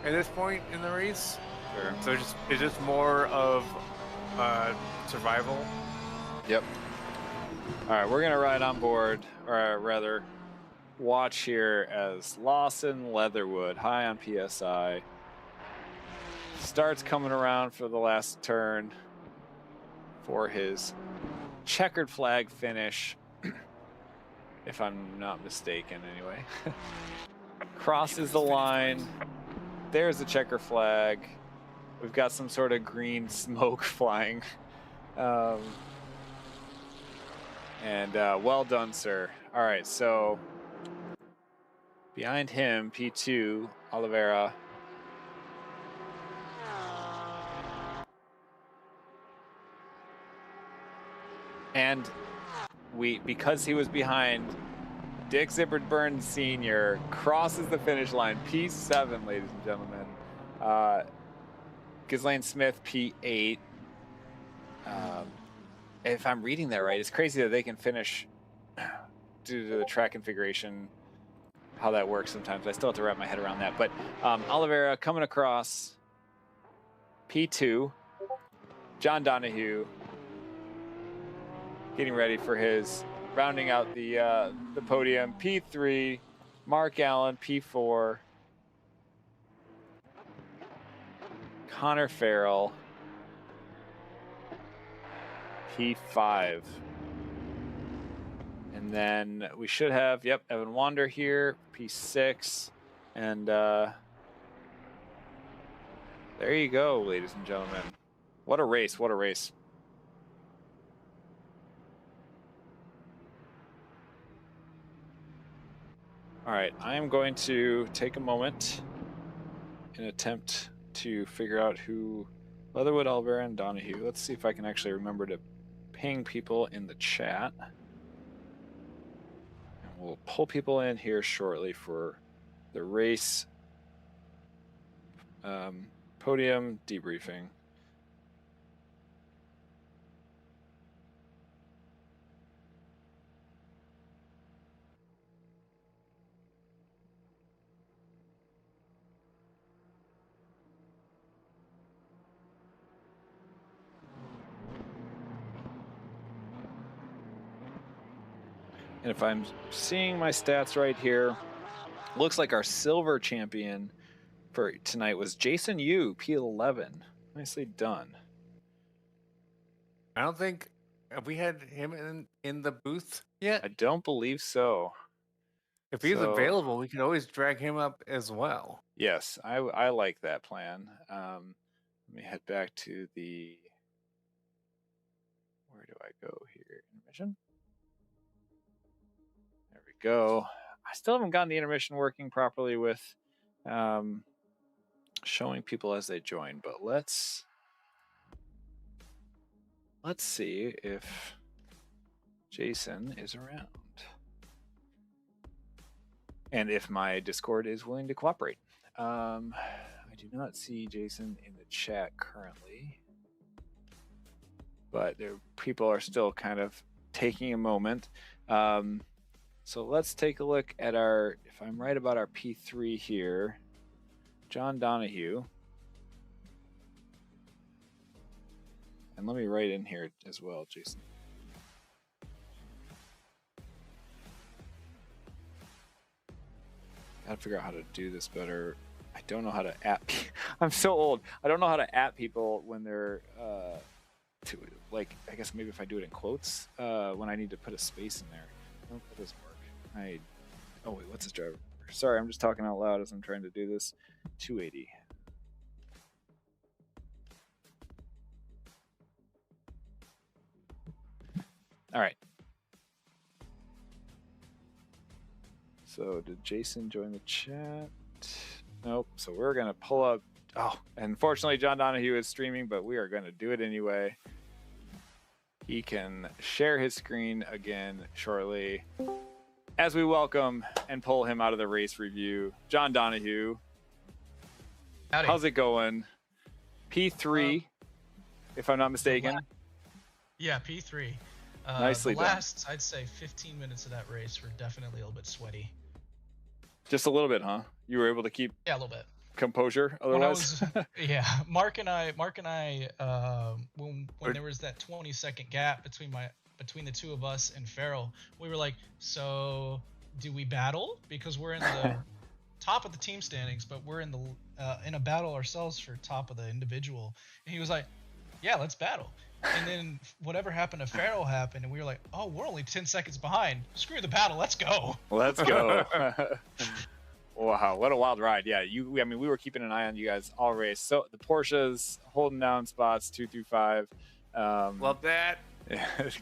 at this point in the race. Sure. So it's just more of survival. Yep. All right, we're gonna ride on board, or rather, watch here as Lawson Leatherwood, high on PSI, starts coming around for the last turn for his checkered flag finish, if I'm not mistaken, anyway. Crosses the line. There's the checker flag. We've got some sort of green smoke flying. Well done, sir. All right, so behind him, P2, Oliveira. And because he was behind, Dick Zippert Burns Sr. crosses the finish line, P7, ladies and gentlemen. Ghislaine Smith, P8. If I'm reading that right, it's crazy that they can finish due to the track configuration, how that works sometimes. I still have to wrap my head around that. But Oliveira coming across, P2. John Donahue getting ready for his rounding out the podium. P3, Mark Allen, P4. Connor Farrell, P5. And then we should have, Evan Wander here, P6. And there you go, ladies and gentlemen. What a race, what a race. All right, I am going to take a moment and attempt to figure out who Leatherwood, Oliveira, and Donahue. Let's see if I can actually remember to ping people in the chat. And we'll pull people in here shortly for the race podium debriefing. And if I'm seeing my stats right here, looks like our silver champion for tonight was Jason Yu, P11. Nicely done. I don't think have we had him in the booth yet. I don't believe so. If he's So- available, we can always drag him up as well. Yes, I like that plan. Let me head back to the. Where do I go here? Intermission. There we go. I still haven't gotten the intermission working properly with showing people as they join, but let's see if Jason is around. And if my Discord is willing to cooperate. I do not see Jason in the chat currently, but people are still kind of taking a moment. So let's take a look at our, if I'm right about our P3 here, John Donahue. And let me write in here as well, Jason. Gotta figure out how to do this better. I don't know how to I'm so old. I don't know how to at people when they're like, I guess maybe if I do it in quotes, when I need to put a space in there. Nope, that doesn't work. Oh wait, what's this driver? Sorry, I'm just talking out loud as I'm trying to do this. 280. All right. So did Jason join the chat? Nope. So we're gonna pull up. Oh, unfortunately, John Donahue is streaming, but we are gonna do it anyway. He can share his screen again shortly as we welcome and pull him out of the race review. John Donahue. Howdy. How's it going? P3, if I'm not mistaken. Yeah, P3. Nicely the done. last, I'd say 15 minutes of that race were definitely a little bit sweaty. Just a little bit, huh? You were able to keep Yeah, a little bit. composure otherwise? Yeah, Mark and I, when there was that 20-second gap between the two of us and Farrell, we were like, so do we battle? Because we're in the top of the team standings, but we're in a battle ourselves for top of the individual. And he was like, yeah, let's battle. And then whatever happened to Farrell happened, and we were like, oh, we're only 10 seconds behind. Screw the battle, let's go. Let's go. Wow, what a wild ride. Yeah, I mean, we were keeping an eye on you guys all race. So the Porsches holding down spots 2 through 5. Love that.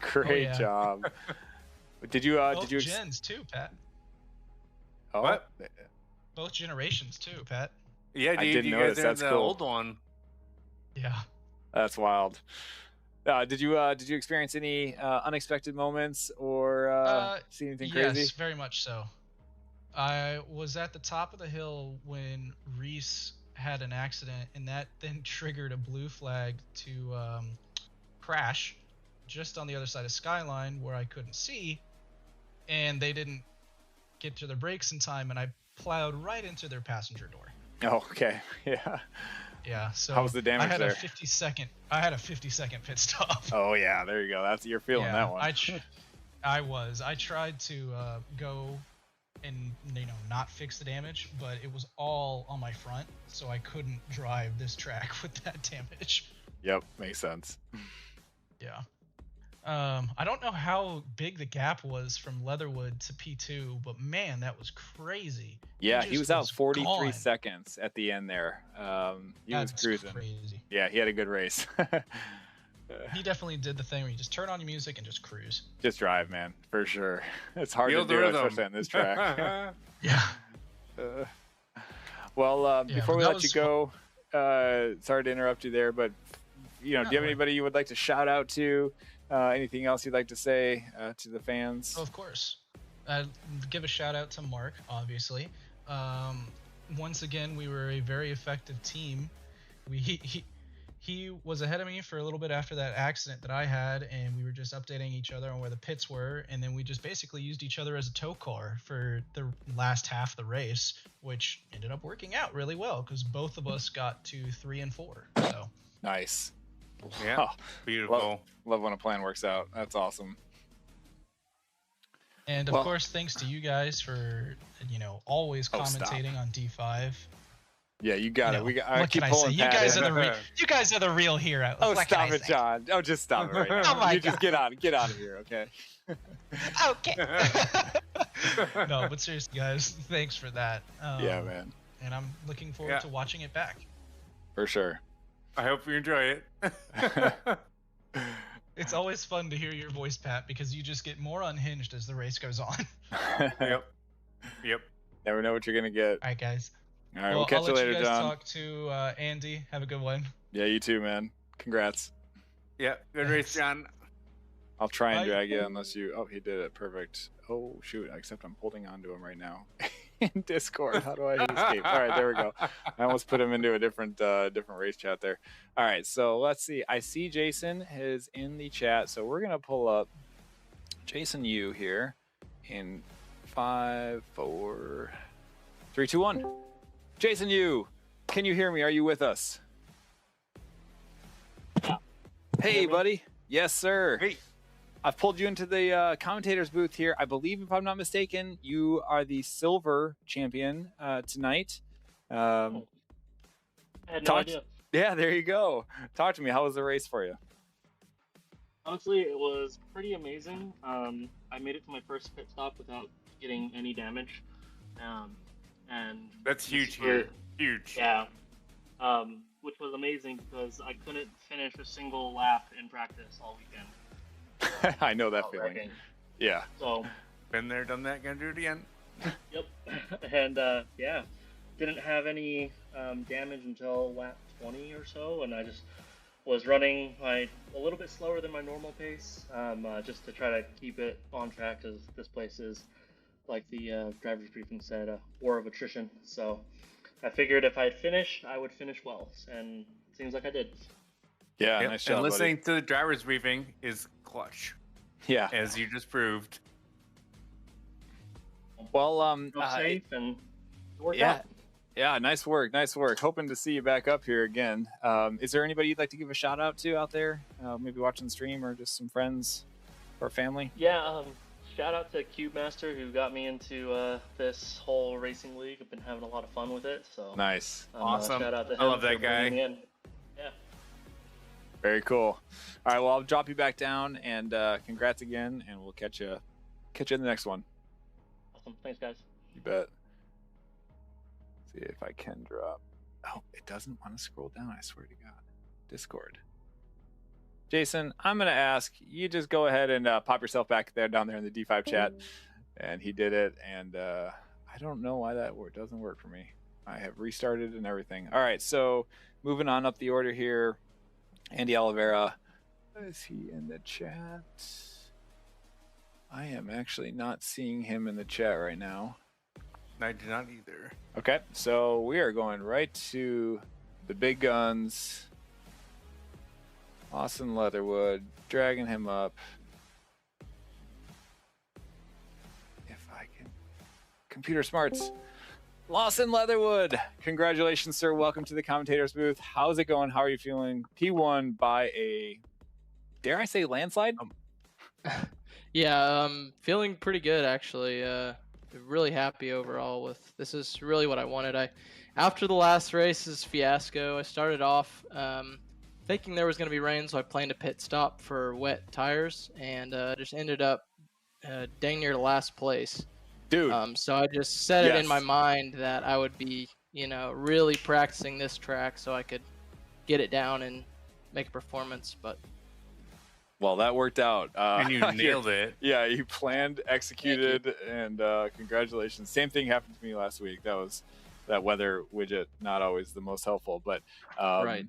Great job. Did you Both gens too, Pat. Oh, What? Both generations too, Pat. Yeah, I dude, didn't you notice. guys are That's the cool. old one. Yeah. That's wild. Did you experience any unexpected moments or see anything crazy? Yes, very much so. I was at the top of the hill when Reese had an accident, and that then triggered a blue flag to crash just on the other side of Skyline where I couldn't see, and they didn't get to their brakes in time, and I plowed right into their passenger door. Oh, okay. Yeah. Yeah, so How was the damage I had there? a 50-second pit stop. Oh yeah, there you go. You're feeling that one. I tried to go and not fix the damage, but it was all on my front, so I couldn't drive this track with that damage. Yep, makes sense. Yeah. I don't know how big the gap was from Leatherwood to P2, but man, that was crazy. Yeah, he was out 43 gone. seconds at the end there. He was That's cruising. crazy. Yeah, he had a good race. He definitely did the thing where you just turn on your music and just cruise. Just drive, man, for sure. It's hard Feel to the do, rhythm. especially on this track. Yeah. Well, Yeah, before but we that let you was go, sorry to interrupt you there, but do you have anybody you would like to shout out to? Anything else you'd like to say to the fans? Oh, of course. Give a shout out to Mark, obviously. Once again, we were a very effective team. He was ahead of me for a little bit after that accident that I had, and we were just updating each other on where the pits were, and then we just basically used each other as a tow car for the last half of the race, which ended up working out really well because both of us got to 3 and 4. So Nice. Yeah, Oh, beautiful. love when a plan works out. That's awesome. And of Well- course, thanks to you guys for always Oh, stop. commentating on D5. Yeah, you got it. I What keep can I say? pulling You Pat guys in. are you guys are the real heroes. Oh, What can stop I it, say? John. Oh, just stop it right now. Oh my You just God. get out of here, okay? Okay. No, but seriously, guys, thanks for that. Yeah, man. And I'm looking forward to watching it back. For sure. I hope you enjoy it. It's always fun to hear your voice, Pat, because you just get more unhinged as the race goes on. Yep. Never know what you're gonna get. All right, guys. All right, Well, we'll catch I'll you let later, you guys John. talk to Andy. Have a good one. Yeah, you too, man. Congrats. Yeah. Good race, John. I'll try and Bye. drag you unless you. Oh, he did it. Perfect. Oh shoot! Except I'm holding on to him right now in Discord. How do I escape? All right, there we go. I almost put him into a different race chat there. All right, so let's see. I see Jason is in the chat, so we're gonna pull up Jason Yu here in 5, 4, 3, 2, 1. Jason Yu, can you hear me? Are you with us? Hey, buddy. Yes, sir. Hey. I've pulled you into the commentator's booth here. I believe, if I'm not mistaken, you are the silver champion tonight. I had no talk- idea. Yeah, there you go. Talk to me. How was the race for you? Honestly, it was pretty amazing. I made it to my first pit stop without getting any damage. And That's huge for- here. Huge. Yeah. Which was amazing because I couldn't finish a single lap in practice all weekend. I know that while feeling. wrecking. Yeah. So, Been there, done that, gonna do it again. yep. And yeah, didn't have any damage until lap 20 or so, and I just was running a little bit slower than my normal pace, just to try to keep it on track, because this place is, like the driver's briefing said, a war of attrition. So I figured if I'd finish, I would finish well, and it seems like I did. Yeah, Yep. nice job, And buddy. listening to the driver's briefing is clutch, Yeah. as you just proved. Well, Go safe and work yeah. out. Yeah, nice work, nice work. Hoping to see you back up here again. Is there anybody you'd like to give a shout out to out there? Maybe watching the stream, or just some friends or family? Yeah, shout out to Cube Master who got me into this whole racing league. I've been having a lot of fun with it. So Nice. Awesome. Shout out to him I love that for bringing guy. me in. Yeah. Very cool. All right, well, I'll drop you back down, and congrats again, and we'll catch you in the next one. Awesome. Thanks, guys. You bet. See if I can drop. Oh, it doesn't want to scroll down, I swear to God. Discord. Jason, I'm going to ask you just go ahead and pop yourself back down there in the D5 chat. And he did it, and I don't know why that doesn't work for me. I have restarted and everything. All right, so moving on up the order here. Andy Oliveira. Is he in the chat? I am actually not seeing him in the chat right now. I do not either. Okay, so we are going right to the big guns. Austin Leatherwood, dragging him up. If I can. Computer smarts. Lawson Leatherwood, congratulations, sir. Welcome to the commentator's booth. How's it going? How are you feeling? P1 by a, dare I say, landslide? Yeah, feeling pretty good actually. Really happy overall with this. Is really what I wanted. After the last race's fiasco, I started off thinking there was going to be rain, so I planned a pit stop for wet tires, and just ended up dang near last place. Dude. So I just set it in my Yes. mind that I would be, really practicing this track so I could get it down and make a performance. But Well, that worked out. And you nailed it. Yeah, you planned, executed, and congratulations. Same thing happened to me last week. That weather widget, not always the most helpful, but Right.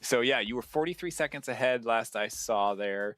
So yeah, you were 43 seconds ahead last I saw there.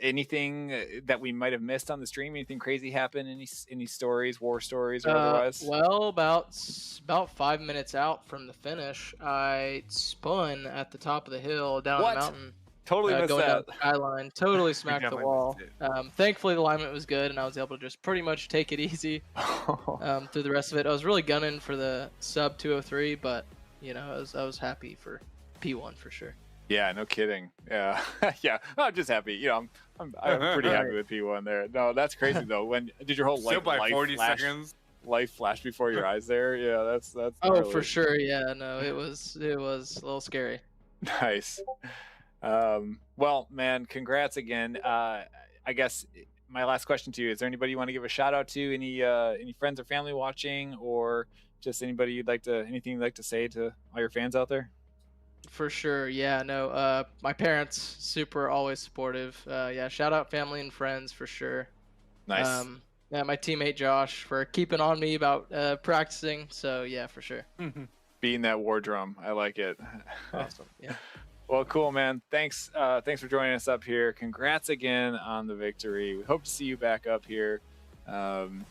Anything that we might have missed on the stream? Anything crazy happen? Any stories, war stories, or otherwise? Well, about 5 minutes out from the finish, I spun at the top of the hill down What? the mountain. Totally missed going down that. the skyline, totally smacked the definitely wall. missed Thankfully, the alignment was good, and I was able to just pretty much take it easy through the rest of it. I was really gunning for the sub 203, but I was happy for P1 for sure. Yeah, no kidding. Yeah, yeah. I'm just happy. I'm I'm pretty happy with P1 there. No, that's crazy though. When did your whole Still by life 40 flash, seconds. life flash before your eyes there? Yeah, that's Oh, gnarly. for sure. Yeah, no, it was a little scary. Nice. Well, man, congrats again. I guess my last question to you, is there anybody you want to give a shout out to? Any friends or family watching, or just anybody anything you'd like to say to all your fans out there? For sure. Yeah, no, my parents super always supportive. Yeah, shout out family and friends for sure. Nice. Yeah, my teammate Josh for keeping on me about practicing. So yeah, for sure. Being that war drum. I like it. Awesome. Yeah. Well, cool, man. Thanks for joining us up here. Congrats again on the victory. We hope to see you back up here. And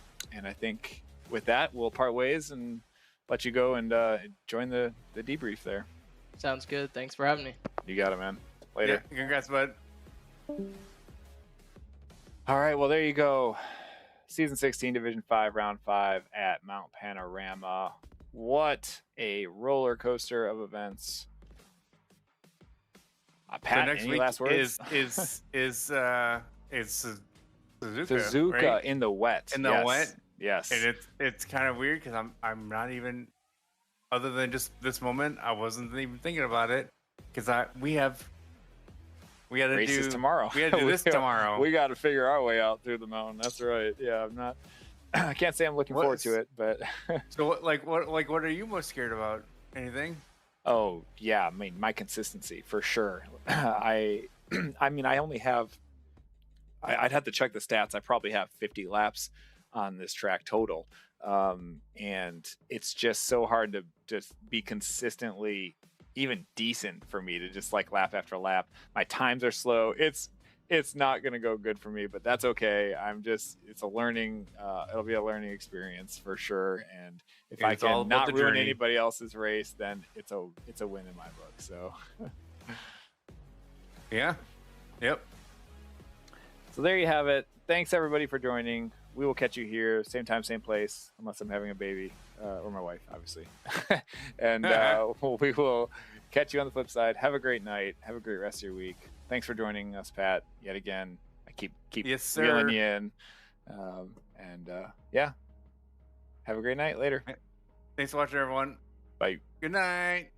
I think with that, we'll part ways and let you go and join the debrief there. Sounds good. Thanks for having me. You got it, man. Later. Yeah, congrats, bud. All right, well, there you go. Season 16, Division 5, Round 5 at Mount Panorama. What a roller coaster of events. Pat, so next any week last words? is Suzuka, Suzuka right? in the wet. In the wet? Yes. And it's kind of weird because I'm not even, other than just this moment, I wasn't even thinking about it because we got to races do tomorrow. We got to do this tomorrow. We got to figure our way out through the mountain. That's right. Yeah, I'm not. I can't say I'm looking forward to it, but. So what are you most scared about? Anything? Oh yeah, I mean my consistency for sure. I mean I only have. I'd have to check the stats. I probably have 50 laps on this track total, and it's just so hard to just be consistently even decent for me to just like lap after lap. My times are slow. It's not going to go good for me, but that's okay. It's a learning, it'll be a learning experience for sure. And if I can not ruin anybody else's race, then it's a win in my book. So yeah. Yep. So there you have it. Thanks everybody for joining. We will catch you here, same time, same place, unless I'm having a baby, or my wife, obviously. And we will catch you on the flip side. Have a great night. Have a great rest of your week. Thanks for joining us, Pat, yet again. I keep yes, reeling you in. Yeah. Have a great night. Later. Thanks for watching, everyone. Bye. Good night.